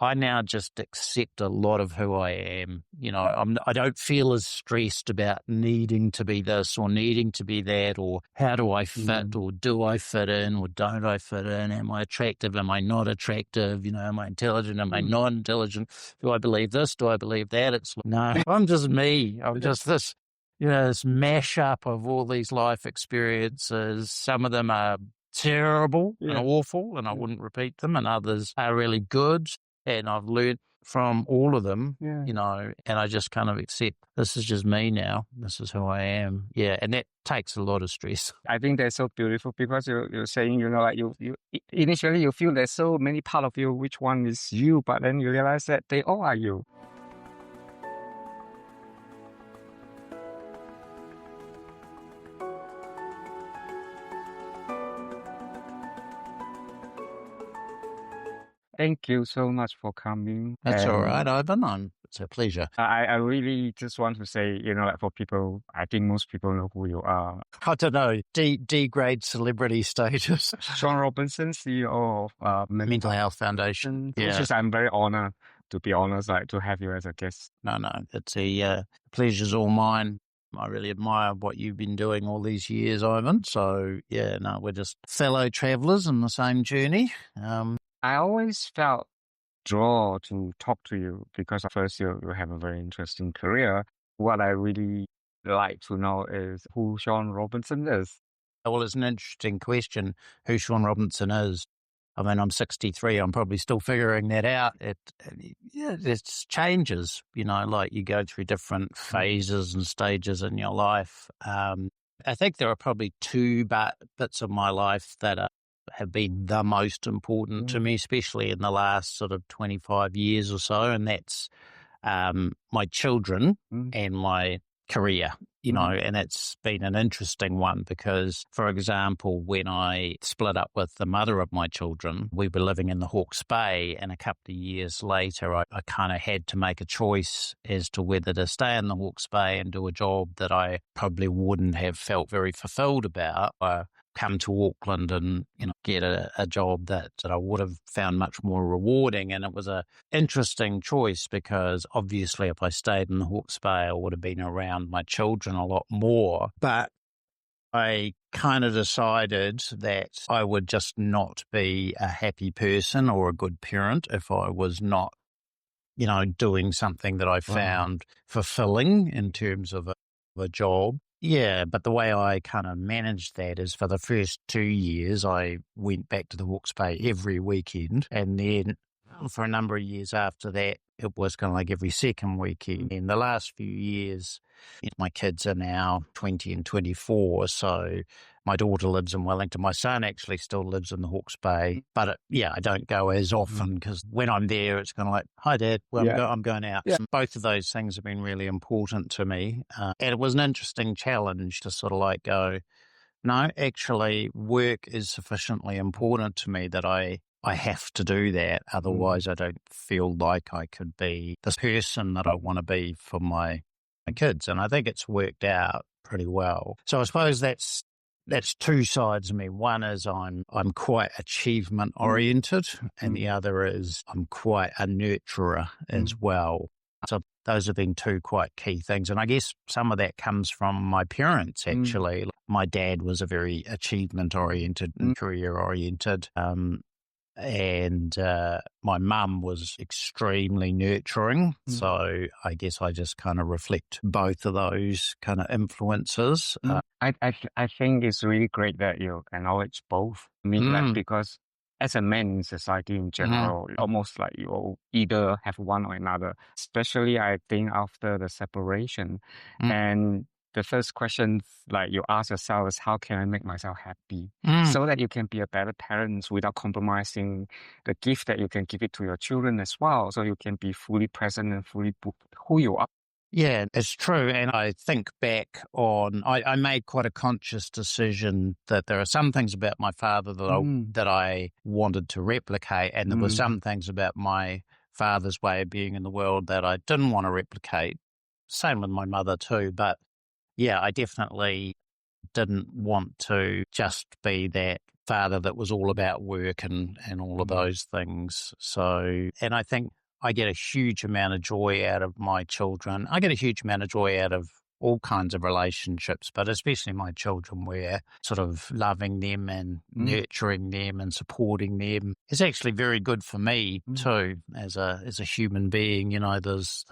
I now just accept a lot of who I am. I don't feel as stressed about needing to be this or needing to be that, or how do I fit, or do I fit in, or don't I fit in? Am I attractive? Am I not attractive? Am I intelligent? Am I not intelligent? Do I believe this? Do I believe that? It's no, I'm just me. I'm just this, this mashup of all these life experiences. Some of them are terrible and awful, and I wouldn't repeat them, and others are really good. And I've learned from all of them, and I just kind of accept this is just me now. This is who I am. Yeah, and that takes a lot of stress. I think that's so beautiful because you're saying, like you initially you feel there's so many parts of you, which one is you, but then you realize that they all are you. Thank you so much for coming. That's all right, Ivan. It's a pleasure. I really just want to say, like for people, I think most people know who you are. I don't know, D-grade celebrity status. Shaun Robinson, CEO of Mental Health Foundation. Yeah. I'm very honored, to be honest, to have you as a guest. No, it's a pleasure's all mine. I really admire what you've been doing all these years, Ivan. So, we're just fellow travellers on the same journey. I always felt drawn to talk to you because first you have a very interesting career. What I really like to know is who Shaun Robinson is. Well, it's an interesting question, who Shaun Robinson is. I mean, I'm 63. I'm probably still figuring that out. It changes, like you go through different phases and stages in your life. I think there are probably two bits of my life that have been the most important to me, especially in the last sort of 25 years or so, and that's my children and my career, and it's been an interesting one because, for example, when I split up with the mother of my children, we were living in the Hawke's Bay, and a couple of years later, I kind of had to make a choice as to whether to stay in the Hawke's Bay and do a job that I probably wouldn't have felt very fulfilled about, or come to Auckland and get a job that I would have found much more rewarding. And it was a interesting choice because obviously if I stayed in the Hawke's Bay, I would have been around my children a lot more. But I kind of decided that I would just not be a happy person or a good parent if I was not, doing something that I found fulfilling in terms of a job. Yeah, but the way I kind of managed that is for the first 2 years, I went back to the Hawke's Bay every weekend. And then for a number of years after that, it was kind of like every second weekend. In the last few years, my kids are now 20 and 24. So my daughter lives in Wellington. My son actually still lives in the Hawke's Bay. But I don't go as often because when I'm there, it's kind of like, hi, Dad, I'm going out. Yeah. So both of those things have been really important to me. And it was an interesting challenge to sort of like go, no, actually, work is sufficiently important to me that I have to do that. Otherwise, I don't feel like I could be the person that I want to be for my kids. And I think it's worked out pretty well. So I suppose that's two sides of me. One is I'm quite achievement oriented, and the other is I'm quite a nurturer as well. So those have been two quite key things. And I guess some of that comes from my parents, actually. My dad was a very achievement oriented and career oriented. And my mum was extremely nurturing. So I guess I just kind of reflect both of those kind of influences. I think it's really great that you acknowledge both. I mean, because as a man in society in general, almost like you either have one or another, especially I think after the separation. And the first question like you ask yourself is, how can I make myself happy so that you can be a better parent without compromising the gift that you can give it to your children as well, so you can be fully present and fully who you are. Yeah, it's true. And I think back on, I made quite a conscious decision that there are some things about my father that I wanted to replicate, and there were some things about my father's way of being in the world that I didn't want to replicate. Same with my mother too. But yeah, I definitely didn't want to just be that father that was all about work and all of those things. So, and I think I get a huge amount of joy out of my children. I get a huge amount of joy out of all kinds of relationships, but especially my children, where sort of loving them and nurturing them and supporting them is actually very good for me too, as a human being. You know, there's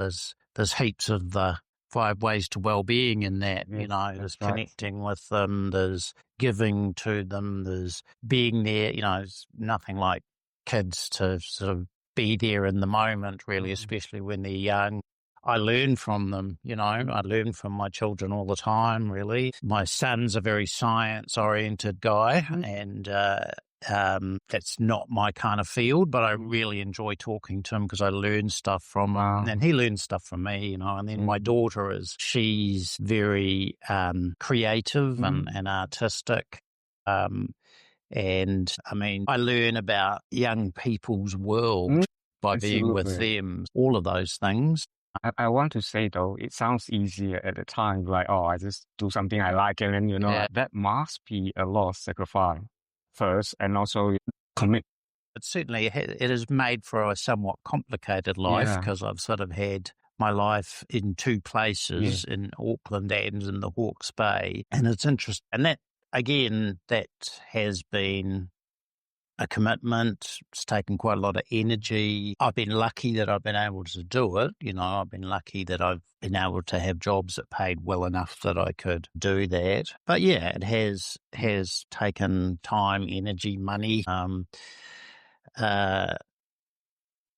heaps of the 5 ways to well-being in that. Yes, you know, there's right. connecting with them, there's giving to them, there's being there. You know, it's nothing like kids to sort of be there in the moment, really, especially when they're young. I learn from them, you know, I learn from my children all the time, really. My son's a very science-oriented guy, and that's not my kind of field, but I really enjoy talking to him because I learn stuff from him, and he learns stuff from me, you know. And then my daughter she's very creative and artistic. And I mean, I learn about young people's world by being with them, all of those things. I want to say, though, it sounds easier at the time, like, oh, I just do something I like, and then, you know, that must be a lot of sacrifice first, and also commit. But certainly it is made for a somewhat complicated life, because I've sort of had my life in 2 places, in Auckland and in the Hawke's Bay, and it's interesting. And that, again, that has been a commitment. It's taken quite a lot of energy. I've been lucky that I've been able to do it. You know, I've been lucky that I've been able to have jobs that paid well enough that I could do that. But yeah, it has taken time, energy, money.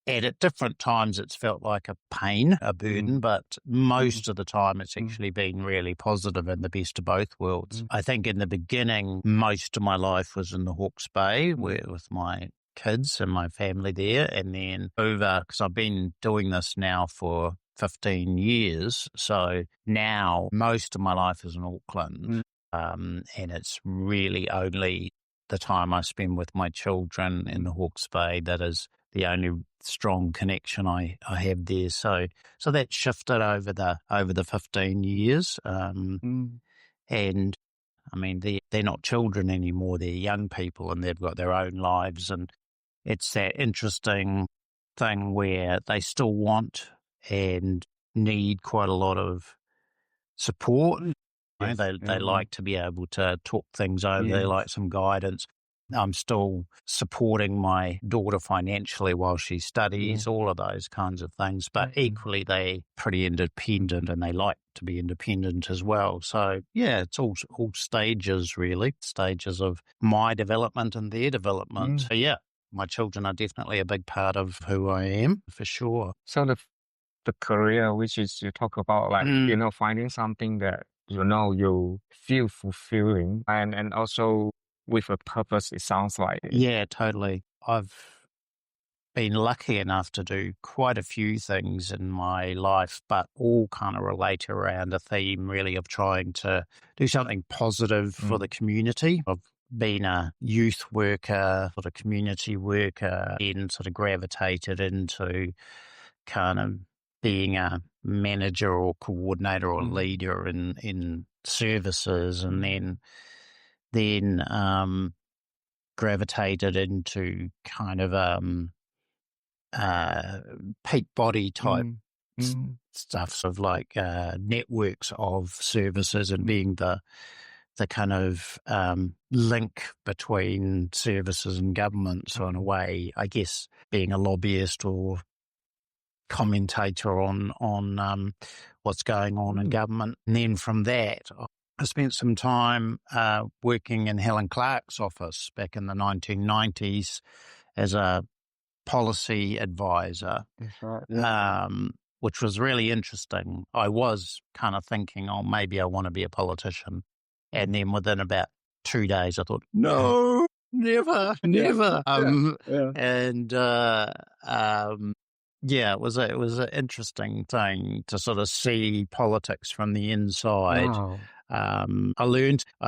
And at different times it's felt like a pain, a burden, but most of the time it's actually been really positive and the best of both worlds. I think in the beginning, most of my life was in the Hawke's Bay with my kids and my family there. And then because I've been doing this now for 15 years, so now most of my life is in Auckland. And it's really only the time I spend with my children in the Hawke's Bay that is the only strong connection I have there. So that shifted over the 15 years. And I mean, they're not children anymore. They're young people and they've got their own lives. And it's that interesting thing where they still want and need quite a lot of support. Yes. They like to be able to talk things over. Yes. They like some guidance. I'm still supporting my daughter financially while she studies, all of those kinds of things. But equally, they're pretty independent and they like to be independent as well. So, yeah, it's all stages, really, stages of my development and their development. So, yeah, my children are definitely a big part of who I am, for sure. So the career, which is you talk about, like, you know, finding something that, you know, you feel fulfilling and also with a purpose, it sounds like. Yeah, totally. I've been lucky enough to do quite a few things in my life, but all kind of relate around a theme, really, of trying to do something positive for the community. I've been a youth worker, sort of community worker, and sort of gravitated into kind of being a manager or coordinator or leader in services, and then gravitated into kind of peak body type stuff, sort of like networks of services, and being the kind of link between services and government. So in a way, I guess, being a lobbyist or commentator on what's going on in government. And then from that, I spent some time working in Helen Clark's office back in the 1990s as a policy advisor, which was really interesting. I was kind of thinking, oh, maybe I want to be a politician. And then within about 2 days, I thought, no, never. And yeah, it was an interesting thing to sort of see politics from the inside. Wow. I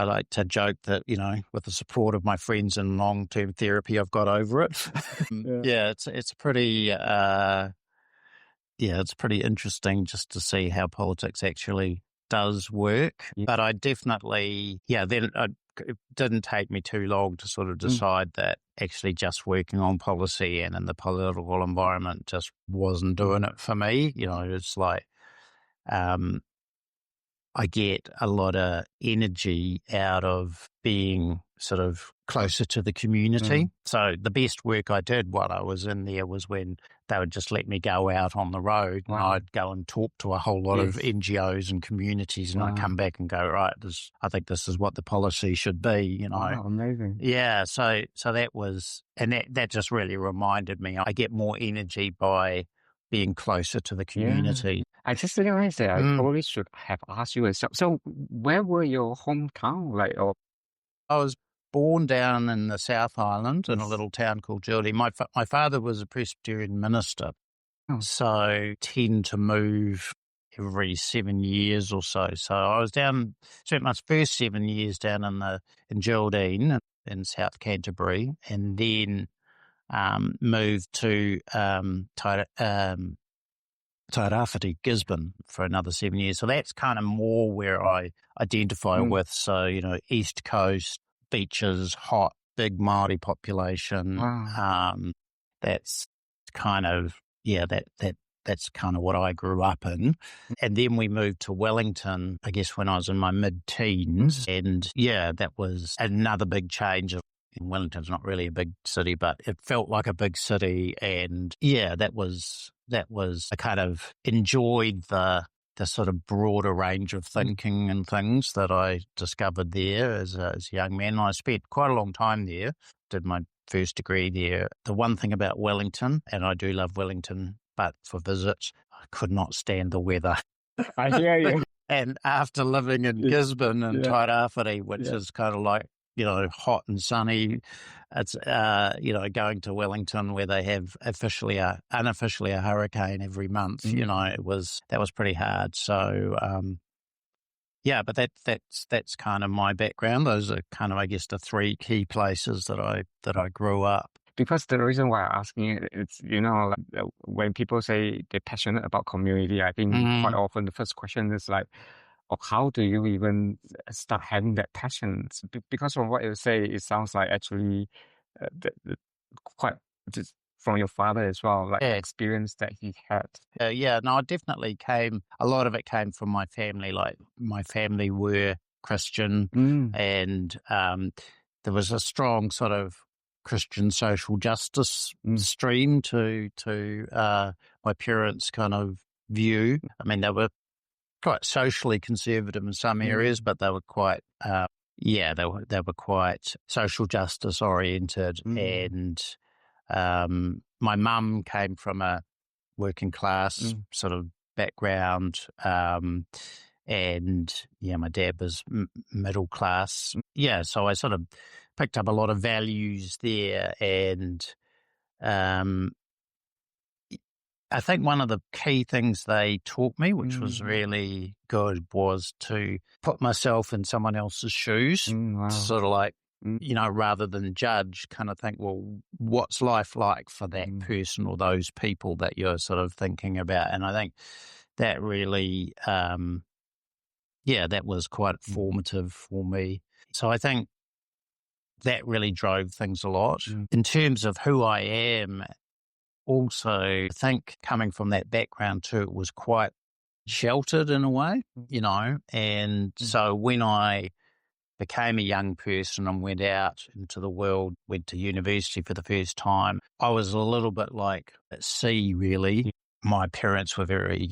like to joke that, you know, with the support of my friends in long-term therapy, I've got over it. It's pretty, it's pretty interesting just to see how politics actually does work. But I definitely, then it didn't take me too long to sort of decide that actually just working on policy and in the political environment just wasn't doing it for me. It's like I get a lot of energy out of being sort of closer to the community. So the best work I did while I was in there was when they would just let me go out on the road and I'd go and talk to a whole lot of NGOs and communities, and I'd come back and go, right, I think this is what the policy should be, Wow, amazing. Yeah, so that was, and that just really reminded me I get more energy by being closer to the community. Yeah. I just realized that I probably should have asked you. So where were your hometown? I was born down in the South Island in a little town called Geraldine. My father was a Presbyterian minister, so I tend to move every 7 years or so. So I was spent my first 7 years down in Geraldine in South Canterbury, and then moved to Tairāwhiti, Gisborne, for another 7 years. So that's kind of more where I identify with. So, East Coast, beaches, hot, big Māori population. That's kind of, that's kind of what I grew up in. And then we moved to Wellington, I guess, when I was in my mid-teens. And that was another big change. Wellington's not really a big city, but it felt like a big city. And that was I kind of enjoyed the sort of broader range of thinking and things that I discovered there as a young man. I spent quite a long time there, did my first degree there. The one thing about Wellington, and I do love Wellington, but for visits, I could not stand the weather. I hear you. And after living in Gisborne and Tairāwhiti, which is kind of like, hot and sunny, it's, going to Wellington where they have unofficially a hurricane every month, that was pretty hard. So, but that's kind of my background. Those are kind of, I guess, the three key places that I grew up. Because the reason why I'm asking it, it's, when people say they're passionate about community, I think quite often the first question is like, how do you even start having that passion? Because from what you say, it sounds like actually quite just from your father as well, like the experience that he had. No, a lot of it came from my family. Like my family were Christian, and there was a strong sort of Christian social justice stream to my parents' kind of view. I mean, they were quite socially conservative in some areas, but they were quite, they were quite social justice oriented. And my mum came from a working class sort of background, and my dad was middle class. So I sort of picked up a lot of values there, and I think one of the key things they taught me, which was really good, was to put myself in someone else's shoes, sort of like, rather than judge, kind of think, well, what's life like for that person or those people that you're sort of thinking about? And I think that really, that was quite formative for me. So I think that really drove things a lot. In terms of who I am, also, I think coming from that background too, it was quite sheltered in a way, and so when I became a young person and went out into the world, went to university for the first time, I was a little bit like at sea, really. My parents were very,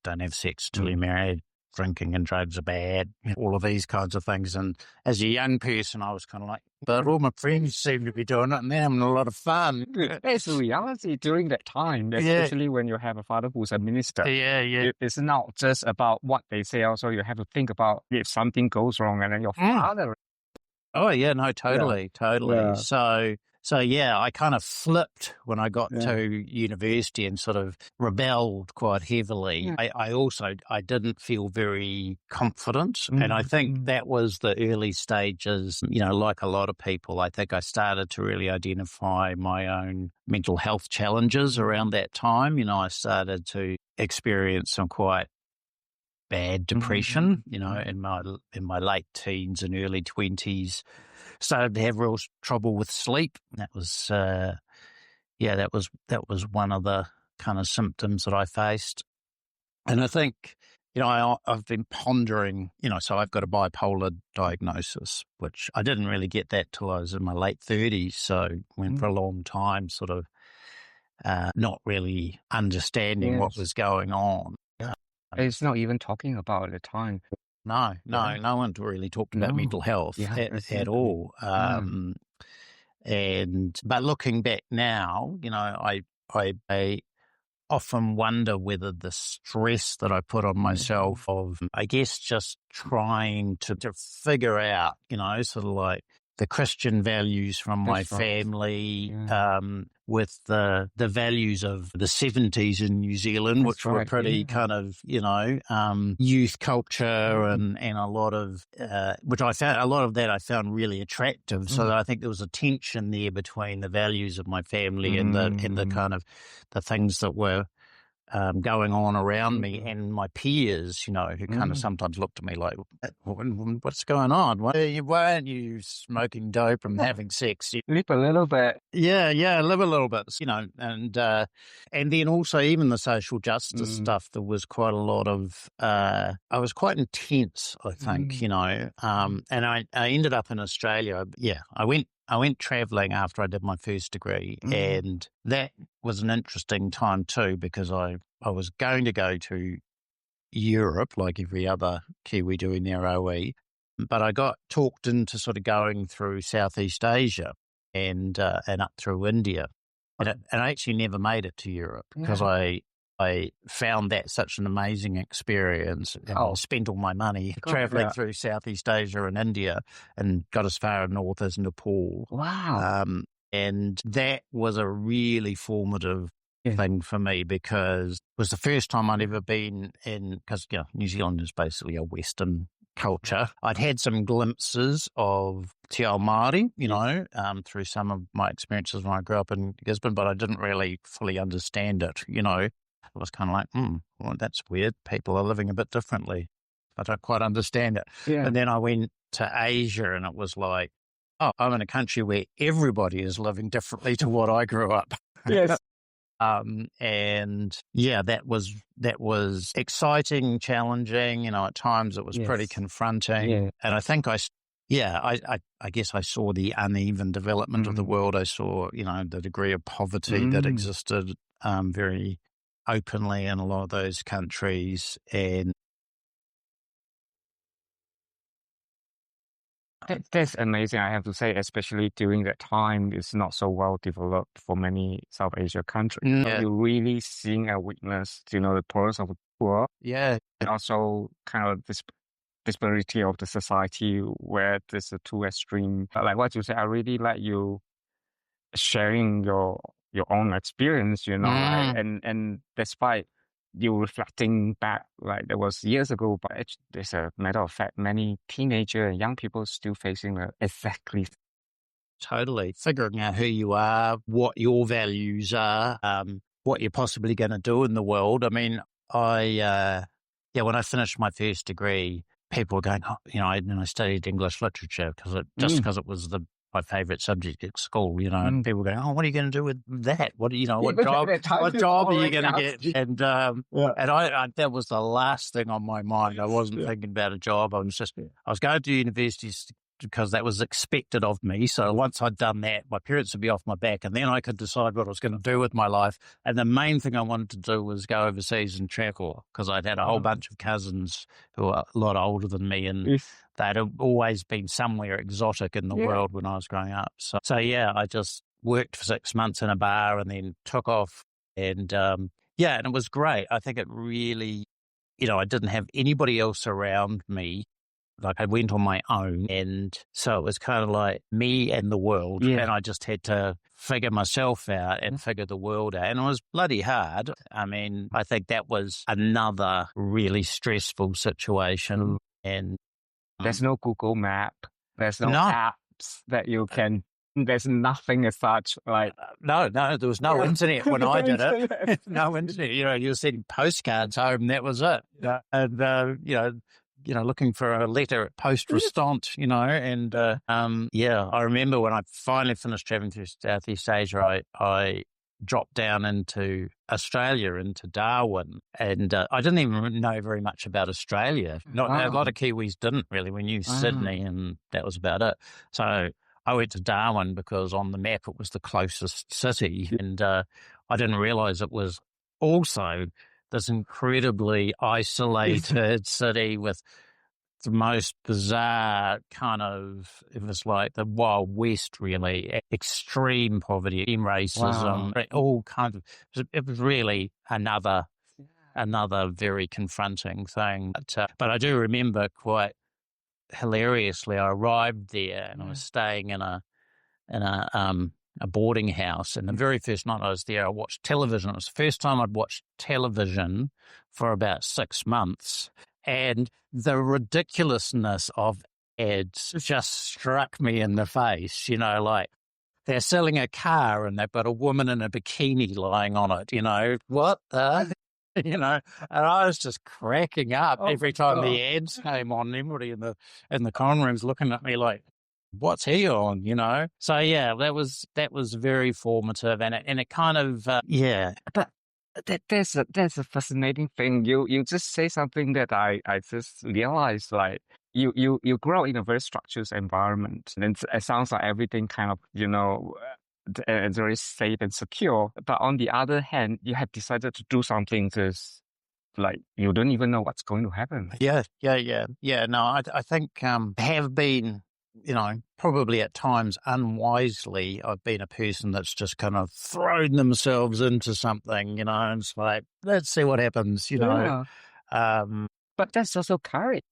don't have sex till you're married, drinking and drugs are bad, all of these kinds of things. And as a young person, I was kind of like, but all my friends seem to be doing it and they're having a lot of fun. That's the reality during that time, especially when you have a father who's a minister. It's not just about what they say. Also, you have to think about if something goes wrong and then your father. Oh, yeah, no, totally. Yeah. So, I kind of flipped when I got to university and sort of rebelled quite heavily. I didn't feel very confident. And I think that was the early stages, like a lot of people. I think I started to really identify my own mental health challenges around that time. I started to experience some quite bad depression, you know, in my late teens and early 20s. Started to have real trouble with sleep. That was, that was one of the kind of symptoms that I faced. And I think, you know, I've been pondering, you know, so I've got a bipolar diagnosis, which I didn't really get that till I was in my late 30s. So went for a long time sort of not really understanding what was going on. It's not even talking about at the time. No one really talked about mental health at all. But looking back now, you know, I often wonder whether the stress that I put on myself of, I guess, just trying to figure out, you know, sort of like the Christian values from my family, with the values of the 70s in New Zealand, which were pretty kind of, you know, youth culture and a lot of, which I found, a lot of that I found really attractive. So I think there was a tension there between the values of my family and the kind of the things that were going on around me and my peers, you know, who kind of sometimes looked at me like, what's going on? Why aren't you smoking dope and having sex? Live a little bit. Yeah, live a little bit, you know, and then also even the social justice stuff, there was quite a lot of, I was quite intense, I think, you know, and I ended up in Australia. Yeah, I went traveling after I did my first degree, and that was an interesting time too, because I was going to go to Europe like every other Kiwi doing their OE, but I got talked into sort of going through Southeast Asia and up through India, and I actually never made it to Europe because I found that such an amazing experience, and I spent all my money traveling through Southeast Asia and India, and got as far north as Nepal. Wow. And that was a really formative thing for me, because it was the first time I'd ever been in, because, you know, New Zealand is basically a Western culture. I'd had some glimpses of Te Ao Māori, you know, through some of my experiences when I grew up in Gisborne, but I didn't really fully understand it, you know. It was kind of like, well, that's weird. People are living a bit differently. I don't quite understand it. Yeah. And then I went to Asia, and it was like, oh, I'm in a country where everybody is living differently to what I grew up. Yes. And yeah, that was exciting, challenging. You know, at times it was pretty confronting. Yeah. And I think I guess I saw the uneven development of the world. I saw, you know, the degree of poverty that existed very openly in a lot of those countries. And that's amazing, I have to say, especially during that time, it's not so well developed for many South Asia countries. So you're really seeing a weakness, you know, the poorest of the poor. Yeah. And also kind of this disparity of the society where there's a two extreme. Like what you say, I really like you sharing your own experience, you know, like, and despite you reflecting back, like there was years ago, but there's a matter of fact, many teenager and young people still facing exactly. Totally. Figuring out who you are, what your values are, what you're possibly going to do in the world. I mean, when I finished my first degree, people were going, you know, I studied English literature because it was my favorite subject at school, you know, and people go, oh, what are you going to do with that? What job are you going to get? And that was the last thing on my mind. I wasn't thinking about a job. I was going to university because that was expected of me. So once I'd done that, my parents would be off my back, and then I could decide what I was going to do with my life. And the main thing I wanted to do was go overseas and travel, because I'd had a whole bunch of cousins who were a lot older than me, and they'd always been somewhere exotic in the world when I was growing up. So yeah, I just worked for 6 months in a bar and then took off. And and it was great. I think it really, you know, I didn't have anybody else around me. Like, I went on my own, and so it was kind of like me and the world, and I just had to figure myself out and figure the world out, and it was bloody hard. I mean, I think that was another really stressful situation, and there's no Google Map, there's no apps that you can There's nothing as such. Like no, there was no internet when I did it. No internet. You were sending postcards home. That was it. Yeah. And looking for a letter at post restant. And I remember when I finally finished traveling through Southeast Asia, I dropped down into Australia, into Darwin, and I didn't even know very much about Australia. A lot of Kiwis didn't really. We knew Sydney, and that was about it. So I went to Darwin because on the map it was the closest city, and I didn't realise it was also this incredibly isolated city with the most bizarre kind of, it was like the Wild West, really, extreme poverty, extreme racism, all kinds of, it was really another very confronting thing. But I do remember quite hilariously, I arrived there and I was staying in a boarding house. And the very first night I was there, I watched television. It was the first time I'd watched television for about 6 months. And the ridiculousness of ads just struck me in the face, like they're selling a car and they've got a woman in a bikini lying on it, what the, and I was just cracking up every time the ads came on. Everybody in the con rooms looking at me like, what's he on, So yeah, that was very formative, and it kind of But that's a fascinating thing. You just say something that I just realized, like you grow in a very structured environment, and it sounds like everything kind of it's very safe and secure. But on the other hand, you have decided to do something just like you don't even know what's going to happen. Yeah. No, I think have been, probably at times unwisely, I've been a person that's just kind of thrown themselves into something, and it's like, let's see what happens, Yeah. But that's also courage.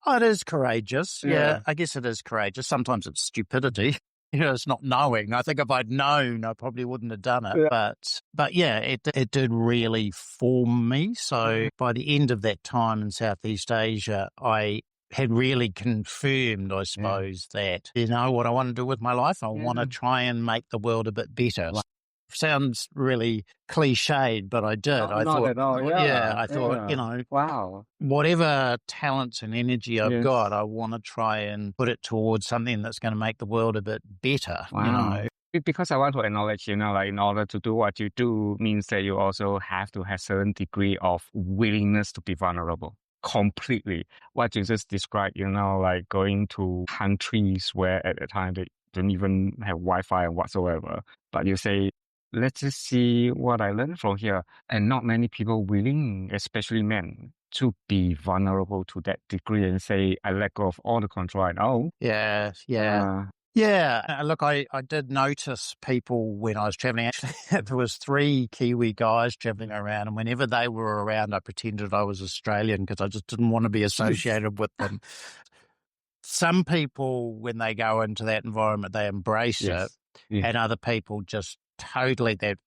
Oh, it is courageous. Yeah, I guess it is courageous. Sometimes it's stupidity. It's not knowing. I think if I'd known, I probably wouldn't have done it. Yeah. But yeah, it did really form me. So by the end of that time in Southeast Asia, I had really confirmed, I suppose, that, what I want to do with my life. I want to try and make the world a bit better. Wow. Sounds really cliched, but I did. I thought, not at all. I thought, wow, whatever talents and energy I've got, I want to try and put it towards something that's going to make the world a bit better. Wow. Because I want to acknowledge, like in order to do what you do means that you also have to have a certain degree of willingness to be vulnerable. Completely. What you just described, like going to countries where at the time they don't even have Wi-Fi and whatsoever. But you say, let's just see what I learned from here. And not many people willing, especially men, to be vulnerable to that degree and say, I let go of all the control I know. Yeah. Look, I did notice people when I was traveling. Actually, there was 3 Kiwi guys traveling around, and whenever they were around, I pretended I was Australian because I just didn't want to be associated with them. Some people, when they go into that environment, they embrace it, and other people just totally, it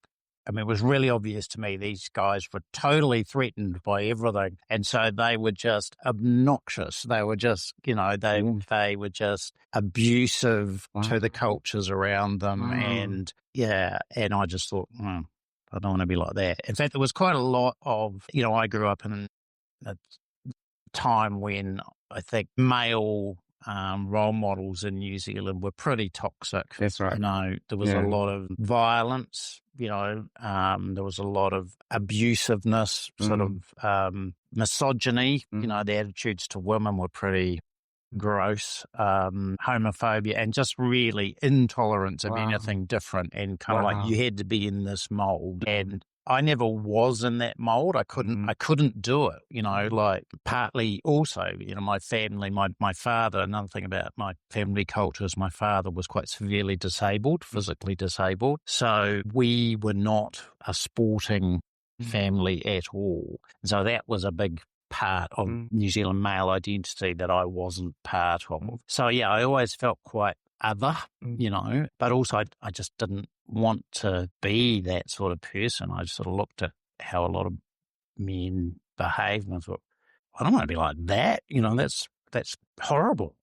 was really obvious to me these guys were totally threatened by everything. And so they were just obnoxious. They were just, they were just abusive to the cultures around them. And and I just thought, I don't want to be like that. In fact, there was quite a lot of, I grew up in a time when I think male role models in New Zealand were pretty toxic. That's right. There was a lot of violence, there was a lot of abusiveness, sort of misogyny, the attitudes to women were pretty gross, homophobia, and just really intolerance of anything different, and kind of like you had to be in this mold. And I never was in that mold. I couldn't do it, like partly also, my family, my father, another thing about my family culture is my father was quite severely disabled, physically disabled. So we were not a sporting family at all. So that was a big part of New Zealand male identity that I wasn't part of. So yeah, I always felt quite other, but also I just didn't want to be that sort of person. I just sort of looked at how a lot of men behave and I thought, I don't want to be like that. That's horrible.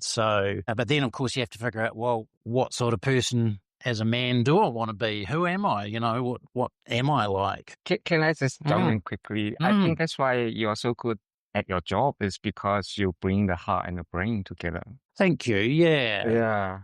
So, but then of course you have to figure out, well, what sort of person as a man do I want to be? Who am I? What am I like? Can I just jump in quickly? I think that's why you're so good at your job is because you bring the heart and the brain together. Thank you. Yeah.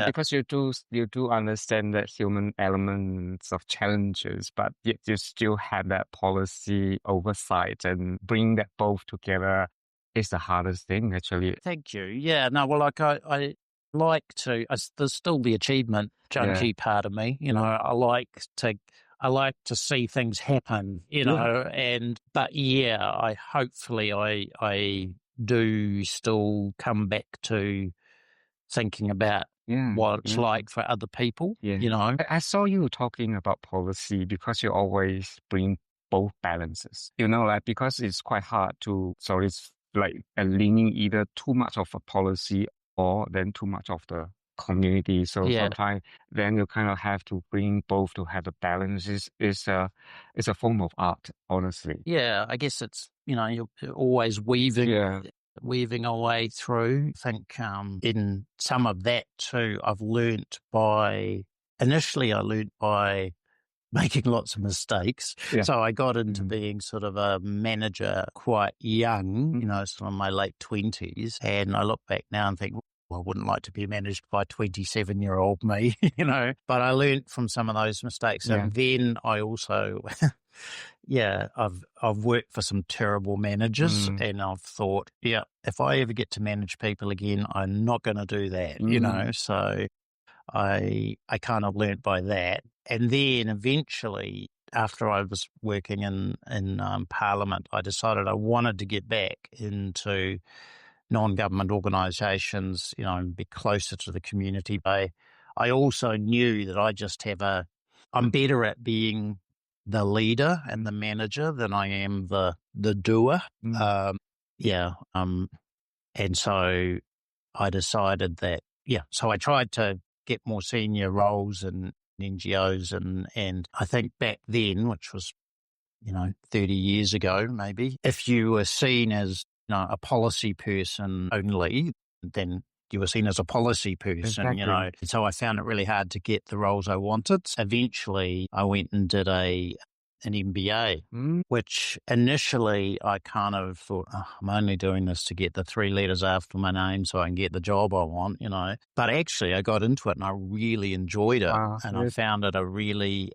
Because you do understand that human elements of challenges, but yet you still have that policy oversight and bring that both together is the hardest thing, actually. Thank you. Yeah. No. Well, like I like to. There's still the achievement junkie part of me. I like to see things happen. But I hopefully I do still come back to thinking about what it's like for other people. I saw you talking about policy because you always bring both balances. Because it's quite hard to, so it's like leaning either too much of a policy or then too much of the community. So sometimes then you kind of have to bring both to have the balance. It's a form of art, honestly. Yeah, I guess it's, you're always weaving our way through. I think in some of that too, initially I learnt by making lots of mistakes. Yeah. So I got into being sort of a manager quite young, sort of in my late 20s. And I look back now and think, well, I wouldn't like to be managed by 27-year-old me, But I learnt from some of those mistakes. Yeah. And then I also, I've worked for some terrible managers and I've thought, if I ever get to manage people again, I'm not going to do that, So I kind of learnt by that. And then eventually, after I was working in Parliament, I decided I wanted to get back into non-government organisations, and be closer to the community. I also knew that I'm better at being the leader and the manager than I am the doer. And so I decided that, so I tried to get more senior roles in NGOs and I think back then, which was, 30 years ago, maybe, if you were seen as a policy person only, then you were seen as a policy person, Exactly. So I found it really hard to get the roles I wanted. Eventually, I went and did an MBA, which initially I kind of thought, I'm only doing this to get the 3 letters after my name so I can get the job I want, But actually, I got into it and I really enjoyed it. Wow, and I found it a really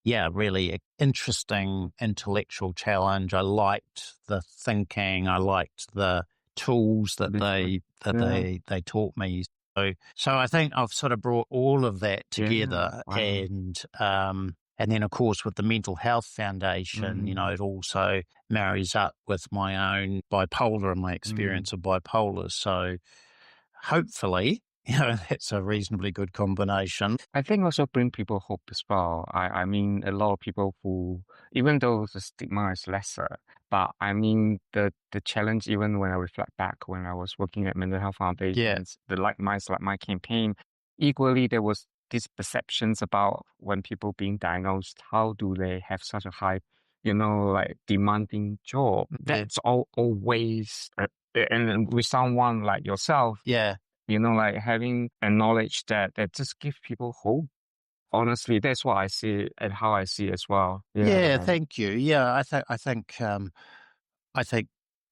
really interesting intellectual challenge. I liked the thinking. I liked the tools that they taught me. So I think I've sort of brought all of that together, and then of course with the Mental Health Foundation, it also marries up with my own bipolar and my experience of bipolar. So hopefully, that's a reasonably good combination. I think also bring people hope as well. I mean, a lot of people who, even though the stigma is lesser, but I mean, the challenge, even when I reflect back when I was working at Mental Health Foundations, the Like Minds, Like My campaign, equally there was these perceptions about when people being diagnosed, how do they have such a high, demanding job? That's always, and with someone like yourself, having a knowledge that just give people hope. Honestly, that's what I see and how I see it as well. Thank you. Yeah, I think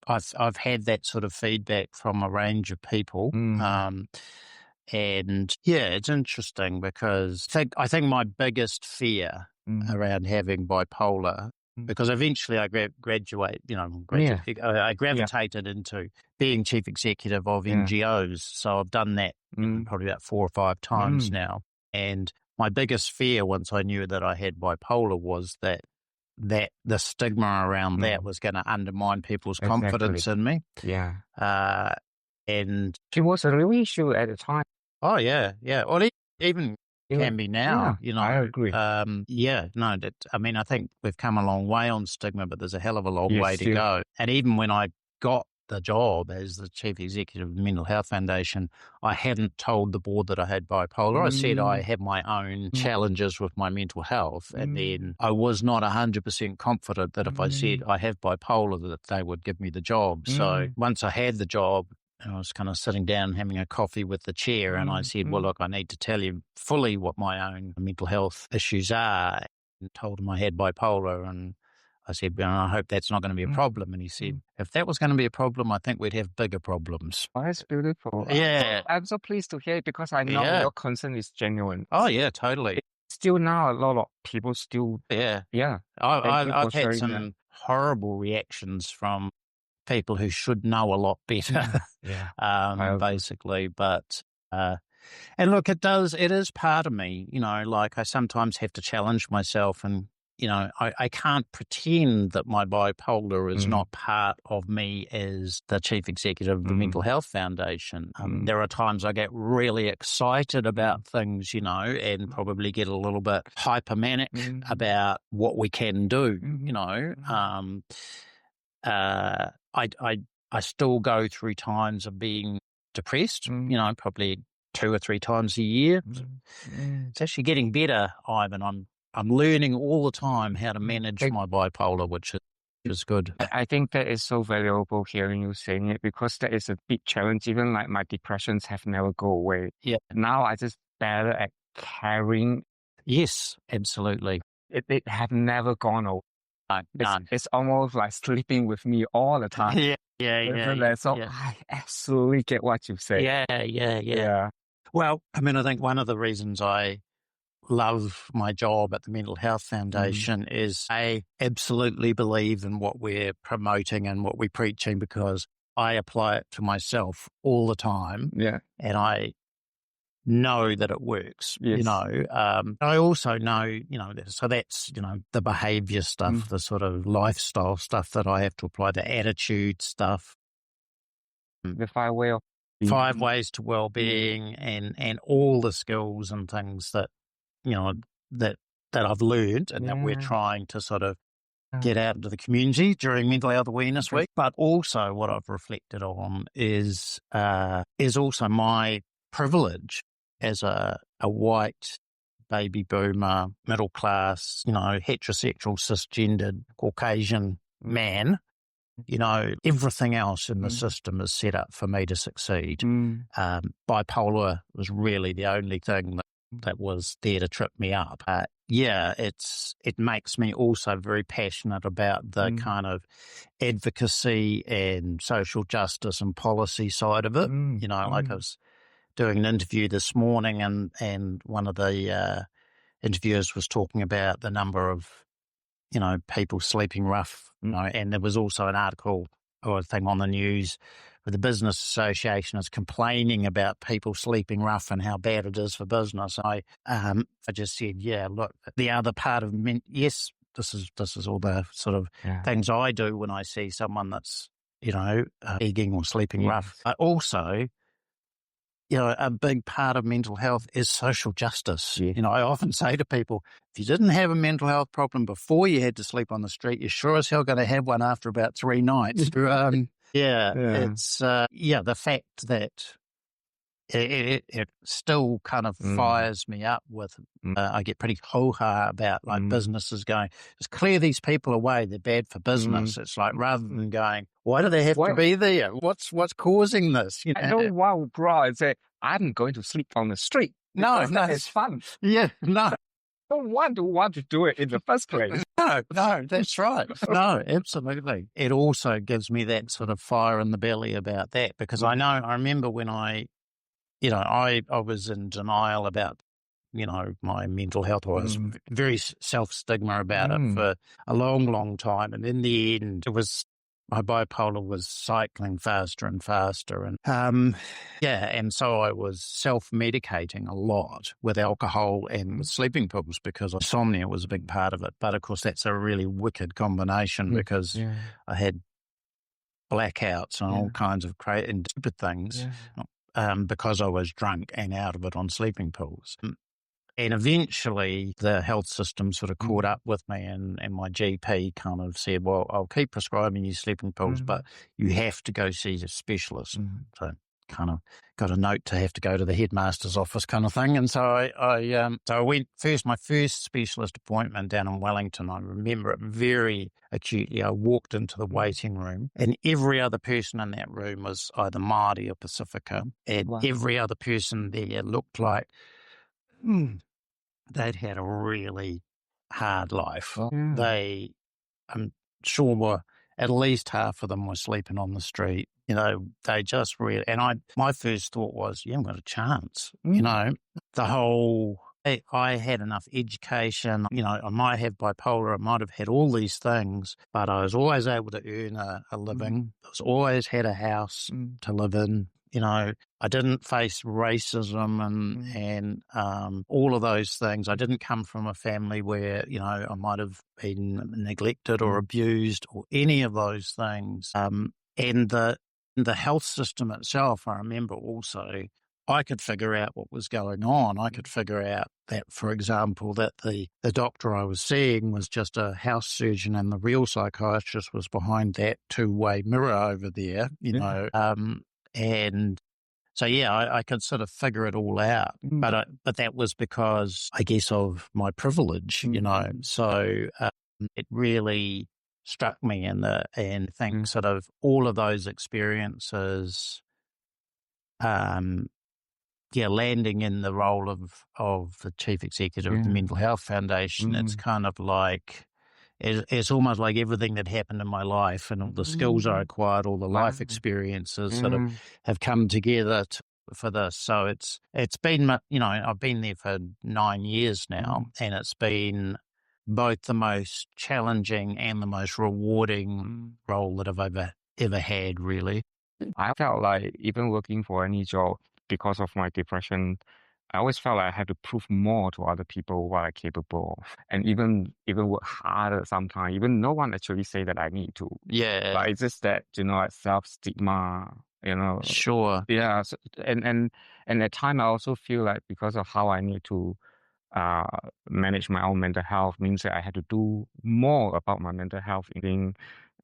I've had that sort of feedback from a range of people. And it's interesting because I think my biggest fear around having bipolar, because eventually I I gravitated into being chief executive of NGOs. So I've done that probably about 4 or 5 times now. And my biggest fear once I knew that I had bipolar was that the stigma around that was going to undermine people's confidence in me. Yeah. And it was a real issue at the time. Oh, yeah. Well, even can be now, I agree. I think we've come a long way on stigma, but there's a hell of a long way to go. And even when I got the job as the chief executive of the Mental Health Foundation, I hadn't told the board that I had bipolar. I said I have my own challenges with my mental health. And then I was not 100% confident that if I said I have bipolar, that they would give me the job. So once I had the job, I was kind of sitting down having a coffee with the chair, and I said, well, look, I need to tell you fully what my own mental health issues are. And told him I had bipolar, and I said, well, I hope that's not going to be a problem. And he said, if that was going to be a problem, I think we'd have bigger problems. Oh, that's beautiful. Yeah. I'm so pleased to hear it because I know your concern is genuine. Oh, yeah, totally. Still now, a lot of people still... Yeah. Yeah. I've had some horrible reactions from people who should know a lot better, basically. But, and look, it is part of me, like I sometimes have to challenge myself and, I can't pretend that my bipolar is not part of me as the chief executive of the Mental Health Foundation. There are times I get really excited about things, and probably get a little bit hypermanic about what we can do, I still go through times of being depressed, probably 2 or 3 times a year. It's actually getting better, Ivan. I'm learning all the time how to manage my bipolar, which is good. I think that is so valuable hearing you saying it because that is a big challenge. Even like my depressions have never go away. Yeah. Now I just better at carrying. Yes, absolutely. It have never gone away. It's almost like sleeping with me all the time. Yeah. So I absolutely get what you say. Yeah. Well, I mean, I think one of the reasons I love my job at the Mental Health Foundation is I absolutely believe in what we're promoting and what we're preaching because I apply it to myself all the time. Yeah. And I know that it works, Yes. I also know, so that's, the behavior stuff, the sort of lifestyle stuff that I have to apply, the attitude stuff. The 5 ways to well-being and all the skills and things that, that I've learned and that we're trying to sort of get out into the community during Mental Health Awareness Week. But also what I've reflected on is also my privilege as a white baby boomer, middle class, heterosexual, cisgendered, Caucasian man. Everything else in the system is set up for me to succeed. Bipolar was really the only thing that was there to trip me up. It makes me also very passionate about the kind of advocacy and social justice and policy side of it. Like I was doing an interview this morning and one of the interviewers was talking about the number of people sleeping rough, and there was also an article or a thing on the news where the Business Association is complaining about people sleeping rough and how bad it is for business. I just said, look, the other part of me, yes, this is all the sort of things I do when I see someone that's, egging or sleeping rough. But also, a big part of mental health is social justice. Yeah. I often say to people, if you didn't have a mental health problem before you had to sleep on the street, you're sure as hell going to have one after about 3 nights. It's, the fact that it still kind of fires me up with, I get pretty hoo-ha about like businesses going, just clear these people away, they're bad for business. It's like, rather than going, why do they have to be there? What's causing this? I don't want to grow and say, I'm going to sleep on the street. No, it's fun. Yeah, no. I don't want to do it in the first place. No, that's right. No, absolutely. It also gives me that sort of fire in the belly about that because I remember when I was in denial about, my mental health. I was very self-stigma about it for a long, long time. And in the end, my bipolar was cycling faster and faster. And, and so I was self-medicating a lot with alcohol and with sleeping pills because insomnia was a big part of it. But of course, that's a really wicked combination because I had blackouts and all kinds of crazy and stupid things. Because I was drunk and out of it on sleeping pills. And eventually the health system sort of caught up with me and my GP kind of said, well, I'll keep prescribing you sleeping pills, but you have to go see a specialist. So kind of got a note to have to go to the headmaster's office kind of thing. And so I went my first specialist appointment down in Wellington. I remember it very acutely. I walked into the waiting room and every other person in that room was either Māori or Pacifica. And every other person there looked like they'd had a really hard life. They, I'm sure, were at least half of them were sleeping on the street. They just really, and my first thought was, you haven't got a chance. The whole, I had enough education, I might have bipolar, I might have had all these things, but I was always able to earn a living. I was always had a house to live in. I didn't face racism and all of those things. I didn't come from a family where, I might have been neglected or abused or any of those things. And the health system itself, I remember also, I could figure out what was going on. I could figure out that, for example, that the doctor I was seeing was just a house surgeon and the real psychiatrist was behind that two-way mirror over there, and so, I could sort of figure it all out. But that was because, I guess, of my privilege, So it really struck me and I think sort of all of those experiences, landing in the role of the chief executive of the Mental Health Foundation, it's kind of like, it's almost like everything that happened in my life and all the skills I acquired, all the life experiences sort of have come together for this. So it's been, I've been there for 9 years now, and it's been both the most challenging and the most rewarding role that I've ever had, really. I felt like even working for any job, because of my depression, I always felt like I had to prove more to other people what I'm capable of, and even work harder sometimes. Even no one actually say that I need to. Yeah. But it's just that, self-stigma, Sure. Yeah. So, and at time I also feel like because of how I need to manage my own mental health means that I had to do more about my mental health, including,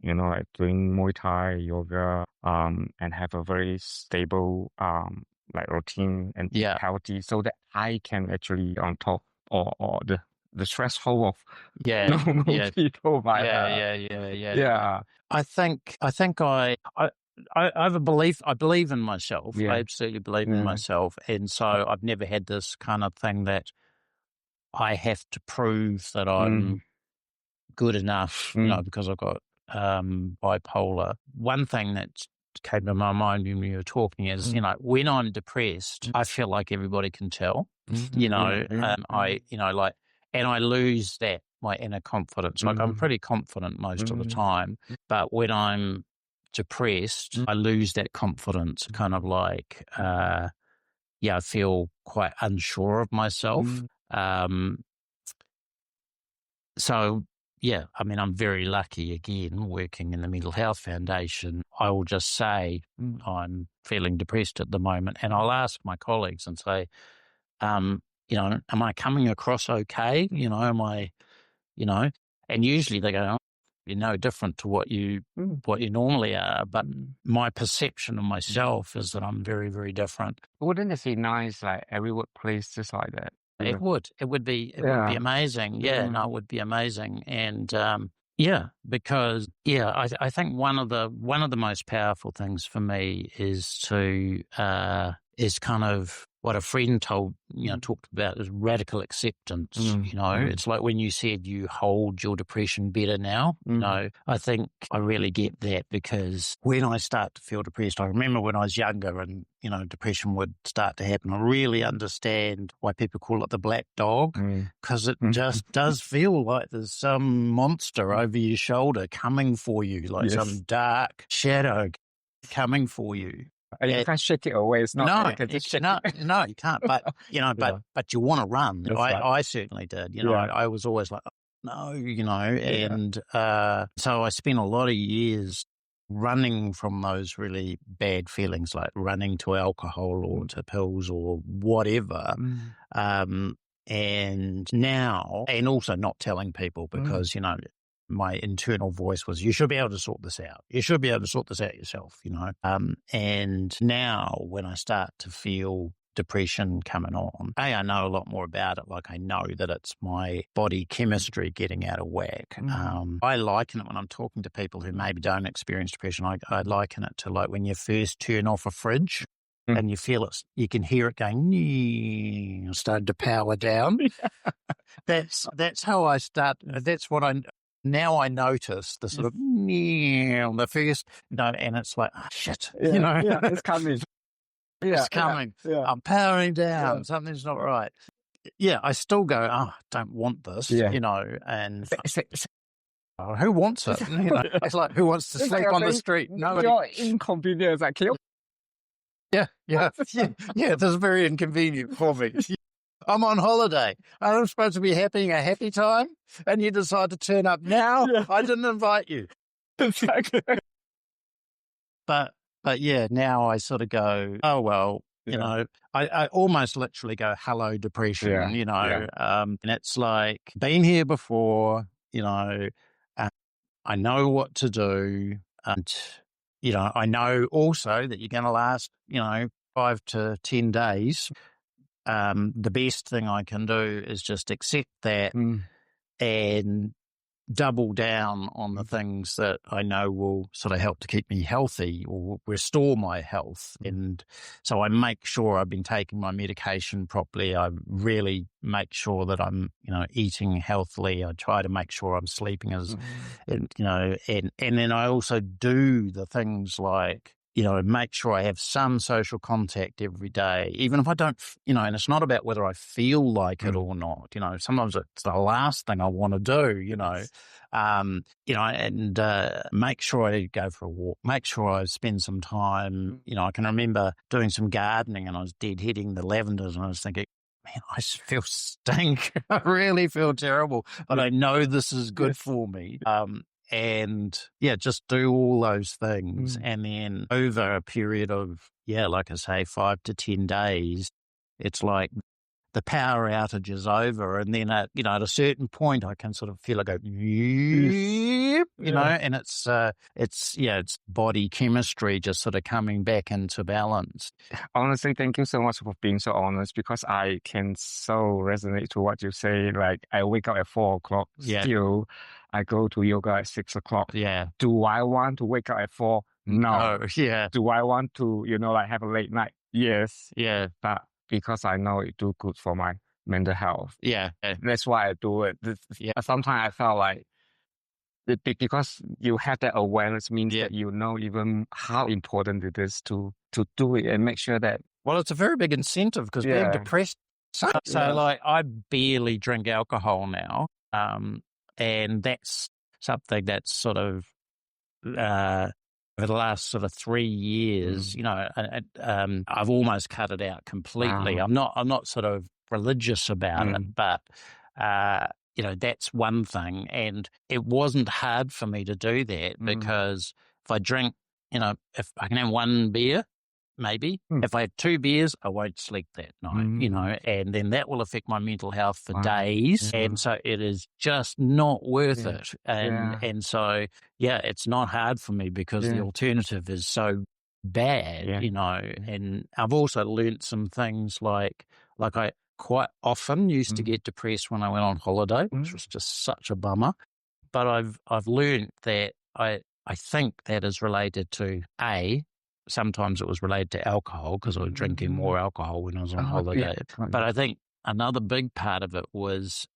like doing Muay Thai, yoga, and have a very stable like routine and eat healthy, so that I can actually on top or the threshold of normal people might have. Yeah. I think I have a belief. I believe in myself. I absolutely believe in myself, and so I've never had this kind of thing that I have to prove that I'm good enough, because I've got bipolar. One thing that came to my mind when you were talking is, when I'm depressed, I feel like everybody can tell, and I lose my inner confidence. Like I'm pretty confident most of the time, but when I'm depressed, I lose that confidence, kind of like, I feel quite unsure of myself. So, I'm very lucky, again, working in the Mental Health Foundation. I will just say I'm feeling depressed at the moment, and I'll ask my colleagues and say, am I coming across okay? Am I, and usually they go, oh, you're no different to what you normally are. But my perception of myself is that I'm very, very different. Wouldn't it be nice, like every workplace just like that? It would be amazing. Yeah, no, it would be amazing. And because I think one of the most powerful things for me is kind of what a friend talked about is radical acceptance. It's like when you said you hold your depression better now. I think I really get that, because when I start to feel depressed, I remember when I was younger and depression would start to happen. I really understand why people call it the black dog, because it just does feel like there's some monster over your shoulder coming for you, like some dark shadow coming for you. And you can't shake it away. It's not like you can't. But but you want to run. I certainly did. I was always like, oh, no, and so I spent a lot of years running from those really bad feelings, like running to alcohol or to pills or whatever. And now, and also not telling people, because my internal voice was, you should be able to sort this out. You should be able to sort this out yourself, And now when I start to feel depression coming on, I know a lot more about it. Like I know that it's my body chemistry getting out of whack. I liken it when I'm talking to people who maybe don't experience depression. I liken it to like when you first turn off a fridge and you feel it, you can hear it going, starting to power down. That's how I start. That's what now I notice the sort of the first, and it's like, oh, shit, it's coming. It's coming. Yeah. I'm powering down. Something's not right. Yeah, I still go, I don't want this, and who wants it? It's like, who wants to sleep on the street? Nobody. Your inconvenience, like, Yeah, this is very inconvenient for me. I'm on holiday. I'm supposed to be having a happy time, and you decide to turn up now. Yeah. I didn't invite you. Exactly. But yeah, now I sort of go, oh, well, I almost literally go, hello, depression, and it's like, been here before, I know what to do. And, I know also that you're going to last, 5 to 10 days. The best thing I can do is just accept that and double down on the things that I know will sort of help to keep me healthy or restore my health. And so I make sure I've been taking my medication properly. I really make sure that I'm, eating healthily. I try to make sure I'm sleeping and then I also do the things like, make sure I have some social contact every day, even if I don't, and it's not about whether I feel like it or not. Sometimes it's the last thing I want to do, and make sure I go for a walk, make sure I spend some time. I can remember doing some gardening and I was deadheading the lavenders and I was thinking, man, I feel stink. I really feel terrible, but I know this is good for me. And just do all those things. And then over a period of, like I say, 5 to 10 days, it's like the power outage is over. And then, at a certain point, I can sort of feel it go, and it's body chemistry just sort of coming back into balance. Honestly, thank you so much for being so honest, because I can so resonate to what you say. Like, I wake up at 4 o'clock, still I go to yoga at 6 o'clock. Yeah. Do I want to wake up at 4? No. Yeah. Do I want to, have a late night? Yes. Yeah. But because I know it do good for my mental health. Yeah. That's why I do it. Sometimes I felt like, because you have that awareness means that you know even how important it is to do it and make sure that. Well, it's a very big incentive because being depressed. So like, I barely drink alcohol now. And that's something that's sort of, over the last sort of 3 years, I've almost cut it out completely. Wow. I'm not sort of religious about it, but, that's one thing. And it wasn't hard for me to do that because if I drink, if I can have one beer, maybe. If I have 2 beers, I won't sleep that night, and then that will affect my mental health for days. And so it is just not worth it. And so, it's not hard for me because the alternative is so bad, and I've also learnt some things like I quite often used to get depressed when I went on holiday, which was just such a bummer. But I've learnt that I think that is related to sometimes it was related to alcohol because I was drinking more alcohol when I was on holiday. Yeah. But I think another big part of it was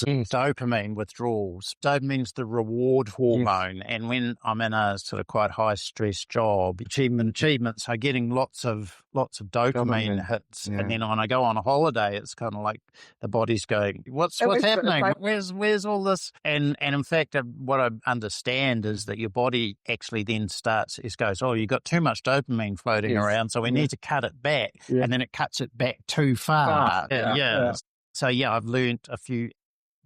dopamine withdrawals. Dopamine's the reward hormone. Yes. And when I'm in a sort of quite high stress job, achievement, so getting lots of dopamine hits. Yeah. And then when I go on a holiday, it's kind of like the body's going, what's happening? Where's all this? And in fact, what I understand is that your body actually then goes, oh, you got too much dopamine floating around, so we need to cut it back. Yeah. And then it cuts it back too far. Yeah. So I've learned a few.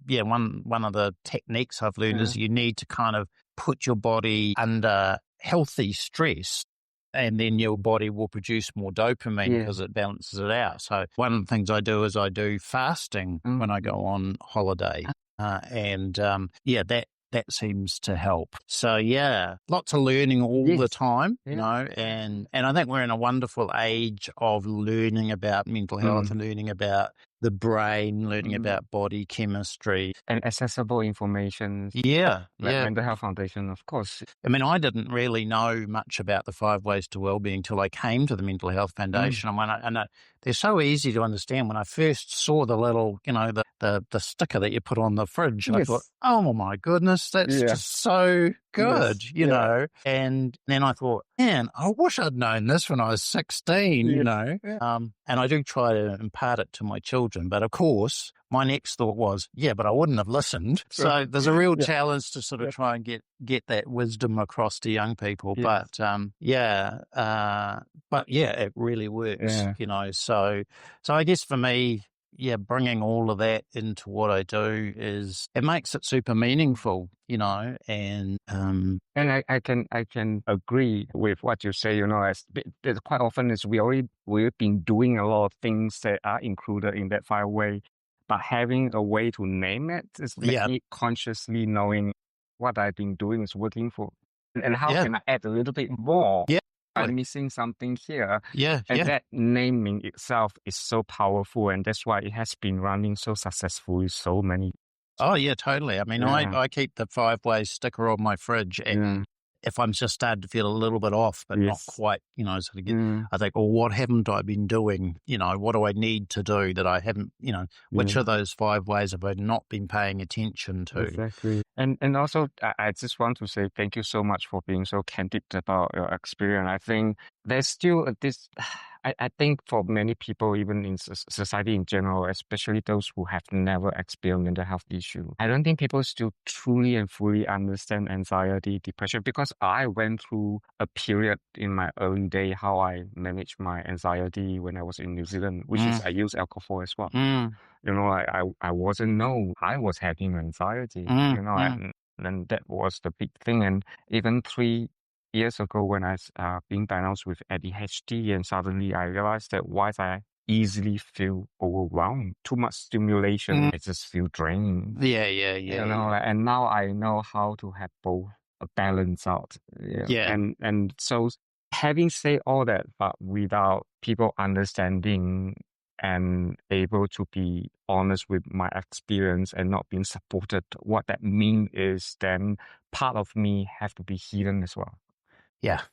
Yeah, one of the techniques I've learned is you need to kind of put your body under healthy stress, and then your body will produce more dopamine because it balances it out. So one of the things I do is I do fasting when I go on holiday. That seems to help. So lots of learning all the time, and I think we're in a wonderful age of learning about mental health and learning about the brain, learning about body chemistry. And accessible information. Like Mental Health Foundation, of course. I mean, I didn't really know much about the 5 Ways to Wellbeing till I came to the Mental Health Foundation. And they're so easy to understand. When I first saw the little, the sticker that you put on the fridge, I thought, oh my goodness, that's just so good, And then I thought, man, I wish I'd known this when I was 16, And I do try to impart it to my children. But of course, my next thought was, but I wouldn't have listened. So there's a real challenge to sort of try and get that wisdom across to young people. But it really works, So I guess for me, bringing all of that into what I do it makes it super meaningful, and I can agree with what you say, as quite often is we've been doing a lot of things that are included in that 5 way, but having a way to name it is me consciously knowing what I've been doing is working for, and how can I add a little bit more? I'm missing something here. And that naming itself is so powerful, and that's why it has been running so successfully so many. Oh, yeah, totally. I mean, I keep the 5 Ways sticker on my fridge, and if I'm just starting to feel a little bit off, but not quite, I think, well, what haven't I been doing? What do I need to do that I haven't, which of those 5 ways have I not been paying attention to? Exactly. And also, I just want to say thank you so much for being so candid about your experience. I think there's still this, I think for many people, even in society in general, especially those who have never experienced mental health issue, I don't think people still truly and fully understand anxiety, depression, because I went through a period in my early day how I managed my anxiety when I was in New Zealand, which is I use alcohol as well. I wasn't know I was having anxiety, and that was the big thing. And even 3 years ago when I was being diagnosed with ADHD, and suddenly I realized that why I easily feel overwhelmed. Too much stimulation, I just feel drained. And now I know how to have both a balance out. And so having said all that, but without people understanding and able to be honest with my experience and not being supported, what that means is then part of me have to be hidden as well.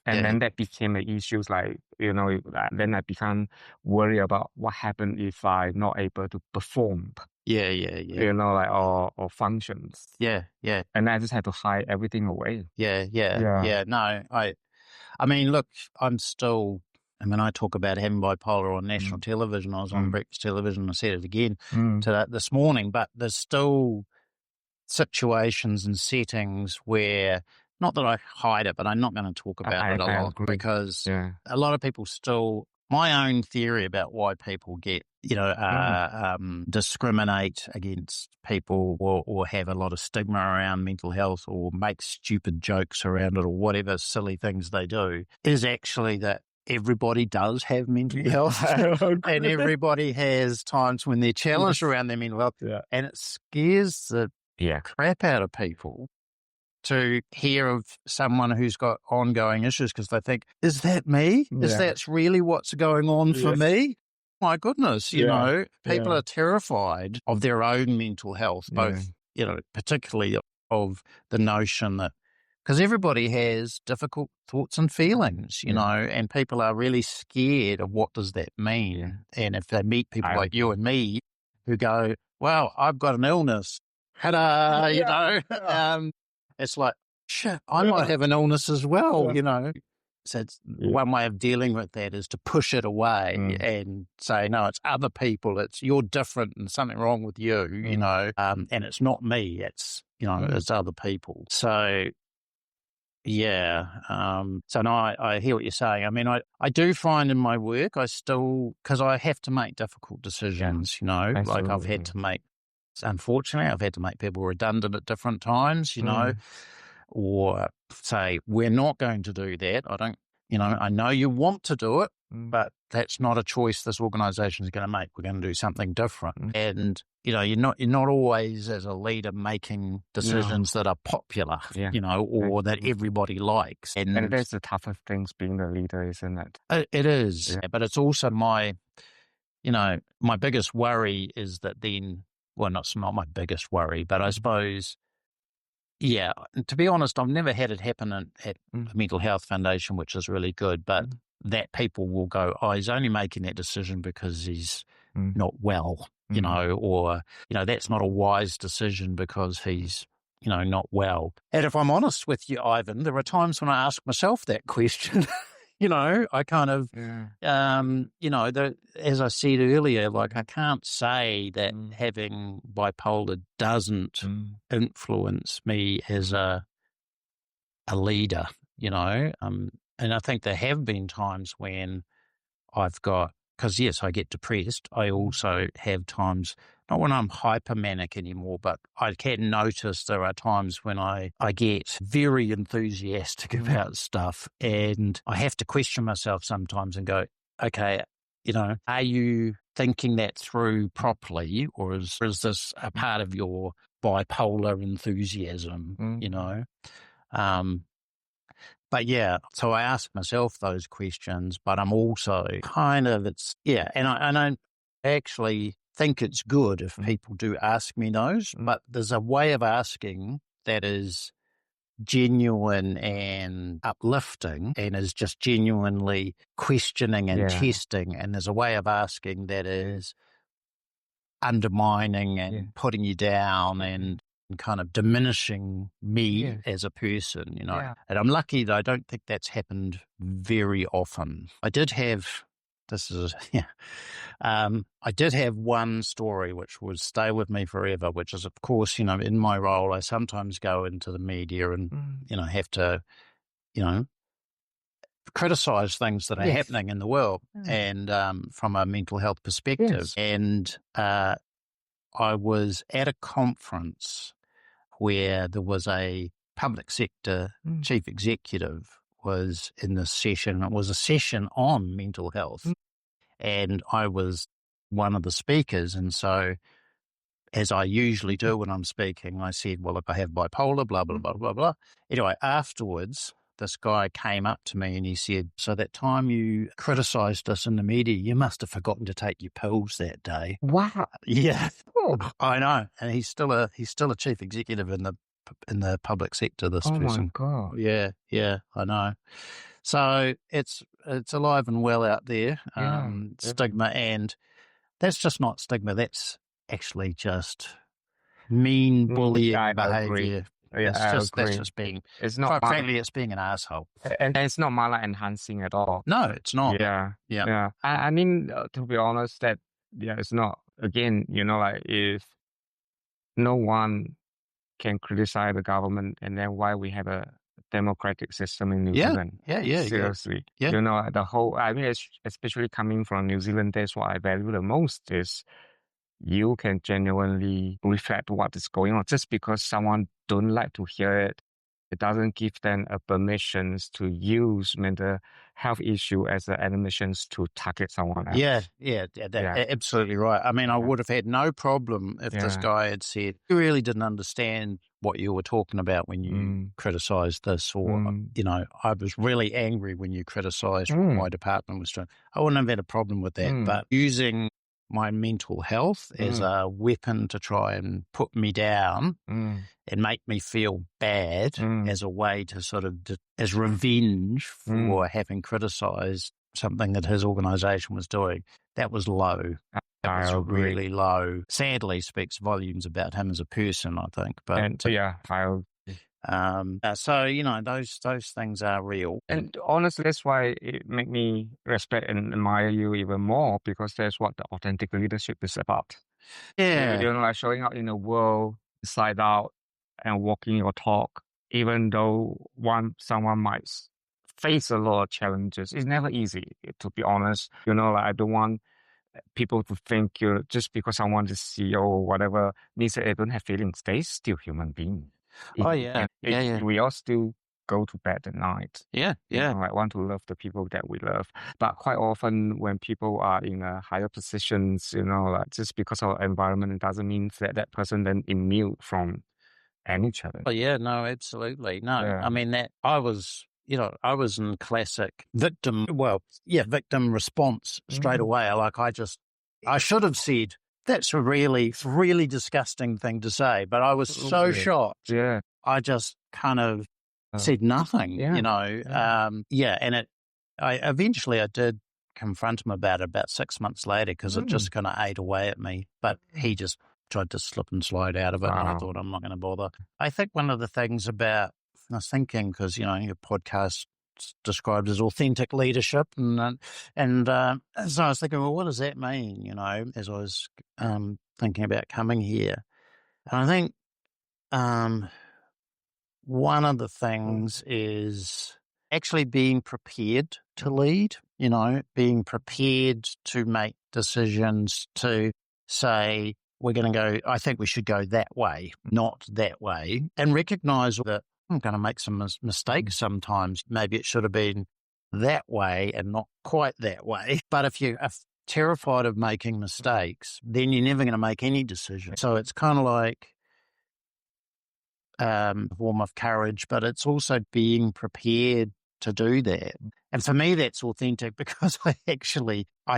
Then that became an issue, like, then I become worried about what happened if I'm not able to perform. Or functions. And I just had to hide everything away. No, I mean, look, I talk about having bipolar on national television. I was on breakfast television. I said it again this morning, but there's still situations and settings where, not that I hide it, but I'm not going to talk about it a lot because a lot of people still, my own theory about why people get, discriminate against people or have a lot of stigma around mental health or make stupid jokes around it or whatever silly things they do is actually that everybody does have mental health and everybody has times when they're challenged around their mental health and it scares the crap out of people to hear of someone who's got ongoing issues because they think, is that me? Is that really what's going on for me? My goodness, people are terrified of their own mental health, both, particularly of the notion that, because everybody has difficult thoughts and feelings, and people are really scared of what does that mean. And if they meet people like you and me who go, well, I've got an illness, it's like, shit, I might have an illness as well, So it's one way of dealing with that is to push it away and say, no, it's other people. It's you're different and something wrong with you, and it's not me. It's, it's other people. So, so no, I hear what you're saying. I mean, I do find in my work, because I have to make difficult decisions, like I've had to make, unfortunately, I've had to make people redundant at different times, or say, we're not going to do that. I don't, I know you want to do it, but that's not a choice this organization is going to make. We're going to do something different. And, you're not always as a leader making decisions that are popular, or that everybody likes. And that's the toughest things being the leader, isn't it? It is. Yeah. But it's also my biggest worry is that then, well, it's not my biggest worry, but I suppose, to be honest, I've never had it happen at a mental health foundation, which is really good, but that people will go, oh, he's only making that decision because he's not well, or, that's not a wise decision because he's, not well. And if I'm honest with you, Ivan, there are times when I ask myself that question. I kind of, as I said earlier, like I can't say that having bipolar doesn't influence me as a leader, and I think there have been times when because yes, I get depressed. I also have times, not when I'm hypermanic anymore, but I can notice there are times when I get very enthusiastic about stuff, and I have to question myself sometimes and go, okay, are you thinking that through properly, or is this a part of your bipolar enthusiasm, But so I ask myself those questions, but I'm also kind of, and I actually think it's good if people do ask me those, but there's a way of asking that is genuine and uplifting and is just genuinely questioning and testing. And there's a way of asking that is undermining and putting you down and kind of diminishing me as a person, And I'm lucky that I don't think that's happened very often. I did have one story which would stay with me forever, which is, of course, in my role, I sometimes go into the media and, have to, criticize things that are happening in the world and from a mental health perspective. And I was at a conference where there was a public sector chief executive was in this session. It was a session on mental health, and I was one of the speakers. And so, as I usually do when I'm speaking, I said, well, if I have bipolar, blah, blah, blah, blah, blah. Anyway, afterwards, this guy came up to me and he said, so that time you criticized us in the media, you must have forgotten to take your pills that day. Wow. Yeah. Oh. I know. And he's still a chief executive in the public sector, this person. Oh my God. Yeah, I know. So it's alive and well out there, stigma, and that's just not stigma. That's actually just mean bullying behavior. That's just being, it's not frankly, it's being an asshole. And it's not mala enhancing at all. No, it's not. Yeah. I mean, to be honest, it's not, again, like if no one can criticize the government, and then why we have a democratic system in New Zealand. Seriously. Yeah. The whole, I mean, especially coming from New Zealand, that's what I value the most is you can genuinely reflect what is going on. Just because someone don't like to hear it, it doesn't give them a permissions to use mental health issue as an admissions to target someone else. Absolutely right. I mean, I would have had no problem if this guy had said, you really didn't understand what you were talking about when you criticized this, or, I was really angry when you criticized what my department was doing. I wouldn't have had a problem with that, but using my mental health as a weapon to try and put me down and make me feel bad as a way to sort of, as revenge for having criticized something that his organization was doing. That was low. That was really low. Sadly, speaks volumes about him as a person, I think. But so, those things are real. And honestly, that's why it make me respect and admire you even more, because that's what the authentic leadership is about. Yeah. Like showing up in the world inside out and walking your talk, even though someone might face a lot of challenges. It's never easy, to be honest. Like I don't want people to think just because someone is CEO or whatever means that they don't have feelings. They're still human beings. We all still go to bed at night. Yeah, You yeah. know, like want to love the people that we love. But quite often when people are in a higher positions, you know, like just because of environment, it doesn't mean that that person then immune from any challenge. Oh, yeah, no, absolutely. No, Yeah. I mean, I was in classic victim response straight away. Like I should have said, that's a really, really disgusting thing to say, but I was so shocked. Yeah. I just kind of said nothing, you know. And I eventually did confront him about it about 6 months later because it just kind of ate away at me. But he just tried to slip and slide out of it, and I thought, I'm not going to bother. I think one of the things I was thinking, because, you know, your podcast described as authentic leadership, and so I was thinking, well, what does that mean, you know, as I was thinking about coming here. And I think one of the things is actually being prepared to lead, you know, being prepared to make decisions, to say, we're going to go, I think we should go that way, not that way, and recognize that I'm going to make some mistakes sometimes. Maybe it should have been that way and not quite that way. But if you are terrified of making mistakes, then you're never going to make any decision. So it's kind of like form of courage, but it's also being prepared to do that. And for me, that's authentic because I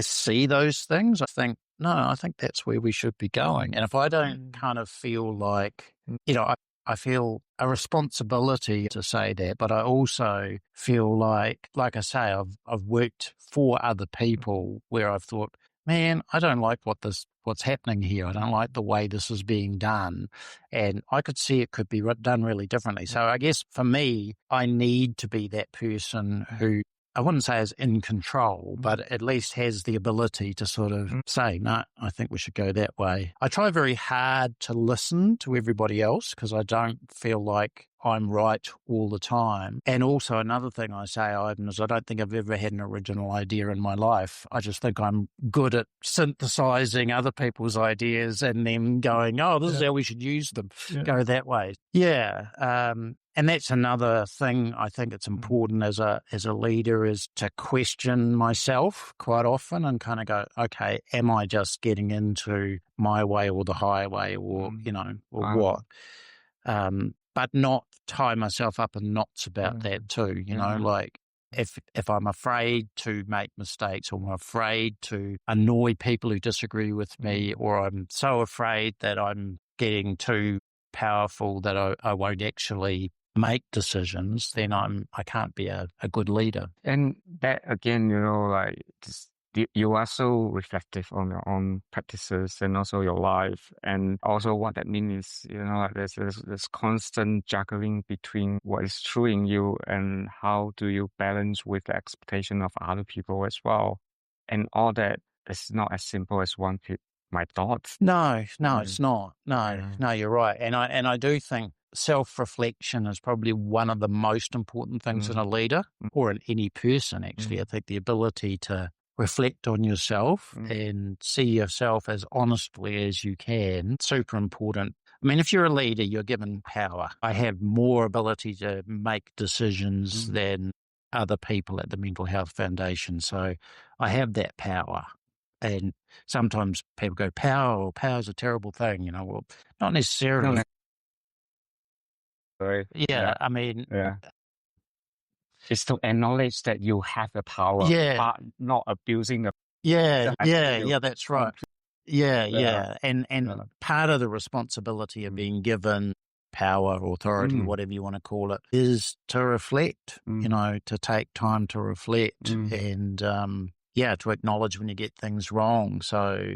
see those things. I think, no, I think that's where we should be going. And if I don't kind of feel like, you know, I feel a responsibility to say that, but I also feel like I say, I've worked for other people where I've thought, man, I don't like what's happening here. I don't like the way this is being done. And I could see it could be done really differently. So I guess for me, I need to be that person who, I wouldn't say is in control, but at least has the ability to sort of say, no, I think we should go that way. I try very hard to listen to everybody else because I don't feel like I'm right all the time. And also another thing I say, Ivan, is I don't think I've ever had an original idea in my life. I just think I'm good at synthesizing other people's ideas and then going, oh, this is how we should use them. Go that way. Yeah. And that's another thing I think it's important as a leader, is to question myself quite often and kind of go, okay, am I just getting into my way or the highway, or, you know, or what? But not tie myself up in knots about that too, you know, like if I'm afraid to make mistakes, or I'm afraid to annoy people who disagree with me, or I'm so afraid that I'm getting too powerful that I won't actually make decisions, then I can't be a good leader. And that again, you know, like you are so reflective on your own practices and also your life. And also what that means is, you know, like there's this constant juggling between what is true in you and how do you balance with the expectation of other people as well. And all that is not as simple as my thoughts. No, it's not. No, you're right. And I do think self-reflection is probably one of the most important things in a leader, or in any person, actually. I think the ability to reflect on yourself and see yourself as honestly as you can, super important. I mean, if you're a leader, you're given power. I have more ability to make decisions than other people at the Mental Health Foundation. So I have that power. And sometimes people go, power's a terrible thing, you know. Well, not necessarily. Yeah, I mean, it's to acknowledge that you have the power, but not abusing the. That's right. And part of the responsibility of being given power, authority, whatever you want to call it, is to reflect. You know, to take time to reflect and to acknowledge when you get things wrong. So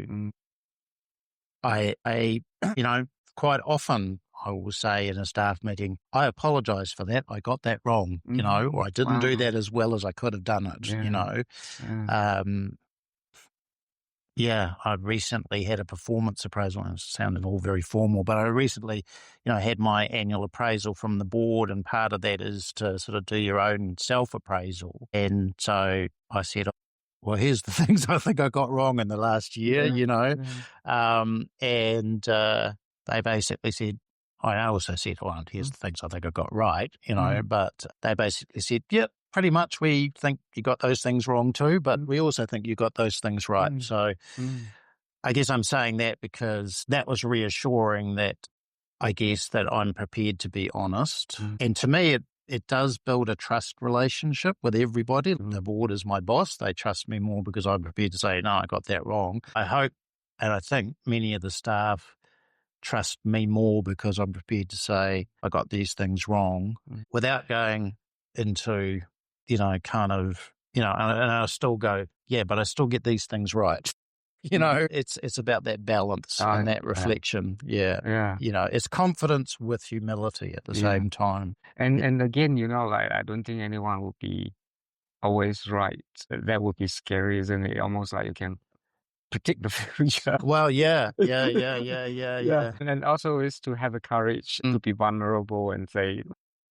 I you know, quite often I will say in a staff meeting, I apologize for that. I got that wrong, you know, or I didn't do that as well as I could have done it, you know. I recently had a performance appraisal, and it sounded all very formal, but I recently, you know, had my annual appraisal from the board, and part of that is to sort of do your own self-appraisal. And so I said, well, here's the things I think I got wrong in the last year, you know. And they basically said, I also said, well, here's the things I think I got right, but they basically said, yep, pretty much we think you got those things wrong too, but we also think you got those things right. So I guess I'm saying that because that was reassuring that I guess that I'm prepared to be honest. And to me, it does build a trust relationship with everybody. The board is my boss. They trust me more because I'm prepared to say, no, I got that wrong. I hope, and I think many of the staff trust me more because I'm prepared to say, I got these things wrong without going into, kind of, and I still go, yeah, but I still get these things right. It's about that balance and that reflection. Yeah. It's confidence with humility at the same time. And again, like I don't think anyone will be always right. That would be scary, isn't it? Almost like you can predict the future. Well, yeah. And also is to have the courage to be vulnerable and say,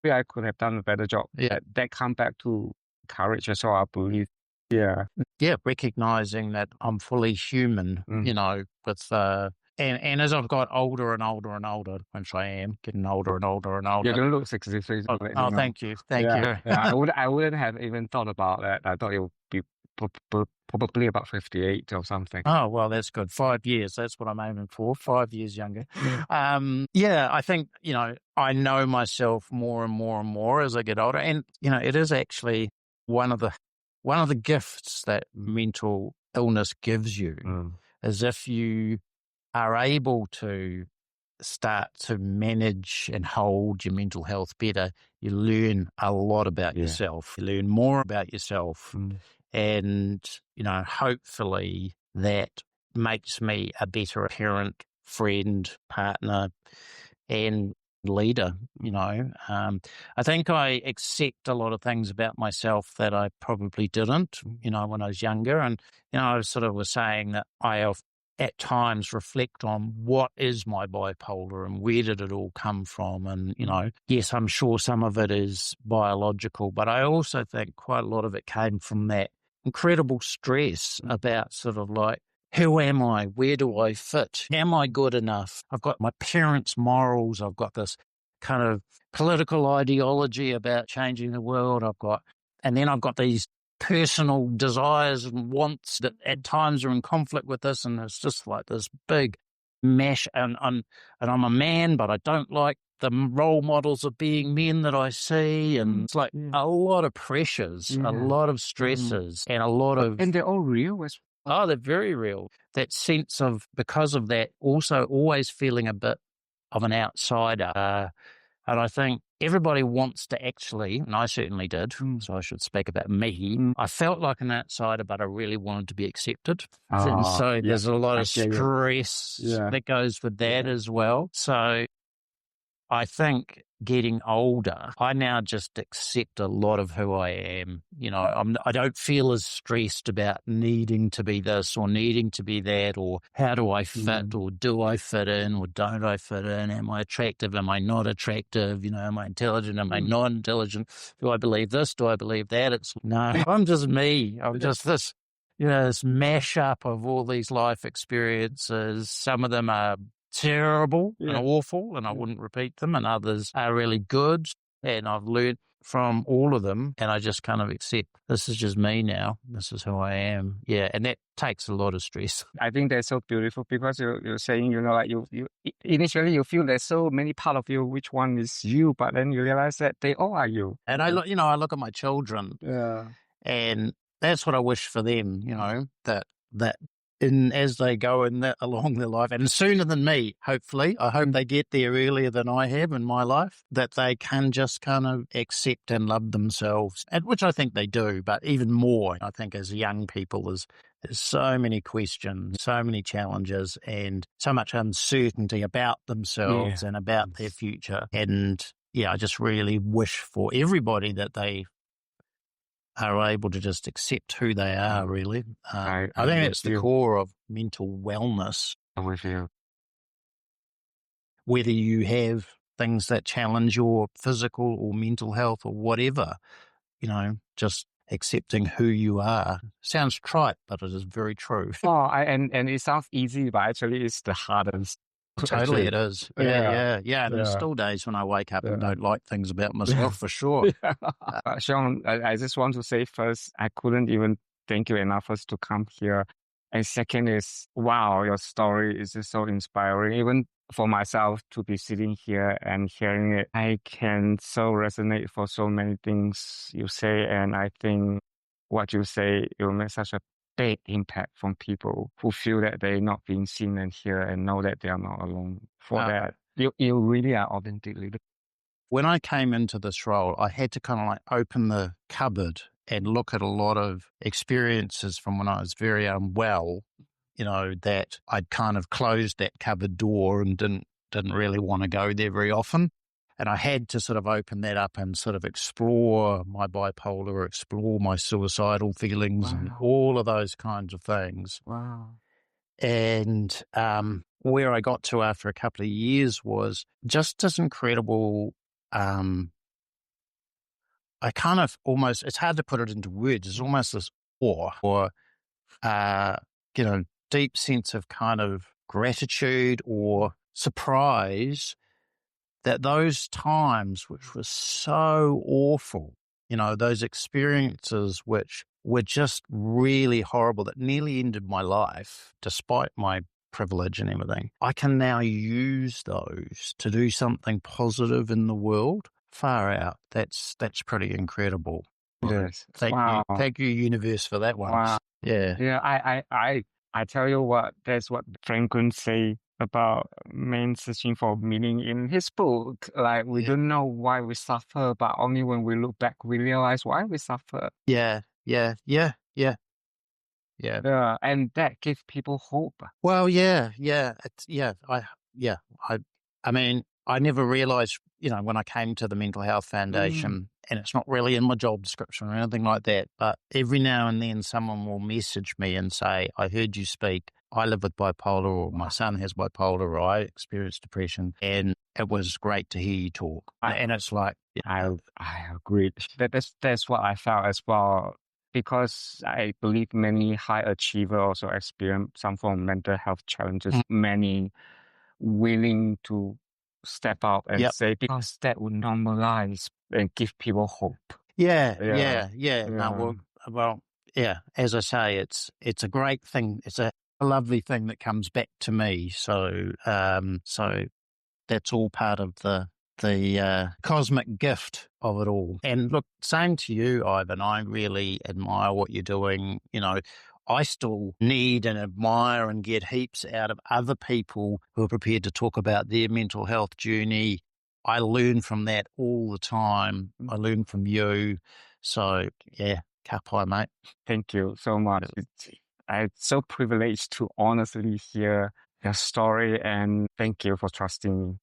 maybe I could have done a better job. Yeah. That come back to courage as well, I believe. Yeah. Yeah, recognizing that I'm fully human, with and as I've got older and older and older, which I am getting older and older and older. You don't look 63. Oh, thank you. Thank you. Yeah, I wouldn't have even thought about that. I thought it would be probably about 58 or something. Oh, well, that's good. 5 years. That's what I'm aiming for. 5 years younger. I think, I know myself more and more and more as I get older. And, it is actually one of the gifts that mental illness gives you is if you are able to start to manage and hold your mental health better, you learn a lot about yourself. You learn more about yourself. And, hopefully that makes me a better parent, friend, partner, and leader. I think I accept a lot of things about myself that I probably didn't, when I was younger. And, I sort of was saying that I at times reflect on what is my bipolar and where did it all come from. And, yes, I'm sure some of it is biological, but I also think quite a lot of it came from that incredible stress about sort of like, who am I? Where do I fit? Am I good enough? I've got my parents' morals. I've got this kind of political ideology about changing the world. And then I've got these personal desires and wants that at times are in conflict with this. And it's just like this big mesh. And I'm a man, but I don't like the role models of being men that I see. And it's like a lot of pressures, a lot of stresses, and a lot of... And they're all real. Oh, they're very real. That sense of, because of that, also always feeling a bit of an outsider. And I think everybody wants to actually, and I certainly did, so I should speak about me. I felt like an outsider, but I really wanted to be accepted. And so there's a lot of stress that goes with that as well. So I think getting older, I now just accept a lot of who I am. I don't feel as stressed about needing to be this or needing to be that, or how do I fit, or do I fit in, or don't I fit in? Am I attractive? Am I not attractive? Am I intelligent? Am I not intelligent? Do I believe this? Do I believe that? No, I'm just me. I'm just this, this mashup of all these life experiences. Some of them are terrible and awful, and I wouldn't repeat them, and others are really good, and I've learned from all of them, and I just kind of accept this is just me now. This is who I am. Yeah, and that takes a lot of stress. I think that's so beautiful because you're saying, like you initially you feel there's so many parts of you, which one is you, but then you realize that they all are you. And I look at my children, and that's what I wish for them. That as they go along their life, and sooner than me, hopefully. I hope they get there earlier than I have in my life, that they can just kind of accept and love themselves, which I think they do, but even more, I think as young people, there's so many questions, so many challenges, and so much uncertainty about themselves and about their future. And I just really wish for everybody that they are able to just accept who they are, really. I think that's the core of mental wellness. I'm with you. Whether you have things that challenge your physical or mental health or whatever, just accepting who you are. Sounds trite, but it is very true. And it sounds easy, but actually it's the hardest. Totally, actually. it is. Yeah. And there's still days when I wake up and Yeah. don't like things about myself, for sure. Shaun, I just want to say first, I couldn't even thank you enough first to come here. And second is, wow, your story is just so inspiring. Even for myself to be sitting here and hearing it, I can so resonate for so many things you say. And I think what you say, it will make such a big impact from people who feel that they're not being seen and heard and know that they are not alone. For that, you really are authentically. When I came into this role, I had to kind of like open the cupboard and look at a lot of experiences from when I was very unwell, that I'd kind of closed that cupboard door and didn't really want to go there very often. And I had to sort of open that up and sort of explore my bipolar, explore my suicidal feelings and all of those kinds of things. Wow. And where I got to after a couple of years was just this incredible, I kind of almost, it's hard to put it into words. It's almost this awe or, deep sense of kind of gratitude or surprise that those times, which were so awful, those experiences which were just really horrible, that nearly ended my life, despite my privilege and everything, I can now use those to do something positive in the world. Far out. That's pretty incredible. Yes. Thank you, universe, for that one. Wow. Yeah. Yeah. I tell you what, that's what Franklin say about men searching for meaning in his book. Like, we don't know why we suffer, but only when we look back, we realize why we suffer. Yeah. And that gives people hope. Well, yeah. I mean, I never realized, when I came to the Mental Health Foundation, and it's not really in my job description or anything like that, but every now and then someone will message me and say, I heard you speak. I live with bipolar, or my son has bipolar, or I experienced depression, and it was great to hear you talk. And it's like, I agree. That's what I felt as well. Because I believe many high achievers also experience some form of mental health challenges. Many willing to step up and say, because that would normalize and give people hope. Yeah. No, well, as I say, it's a great thing. It's a lovely thing that comes back to me. So that's all part of the cosmic gift of it all. And look, same to you, Ivan. I really admire what you're doing. I still need and admire and get heaps out of other people who are prepared to talk about their mental health journey. I learn from that all the time. I learn from you. So, yeah, ka pai, mate. Thank you so much. I'm so privileged to honestly hear your story, and thank you for trusting me.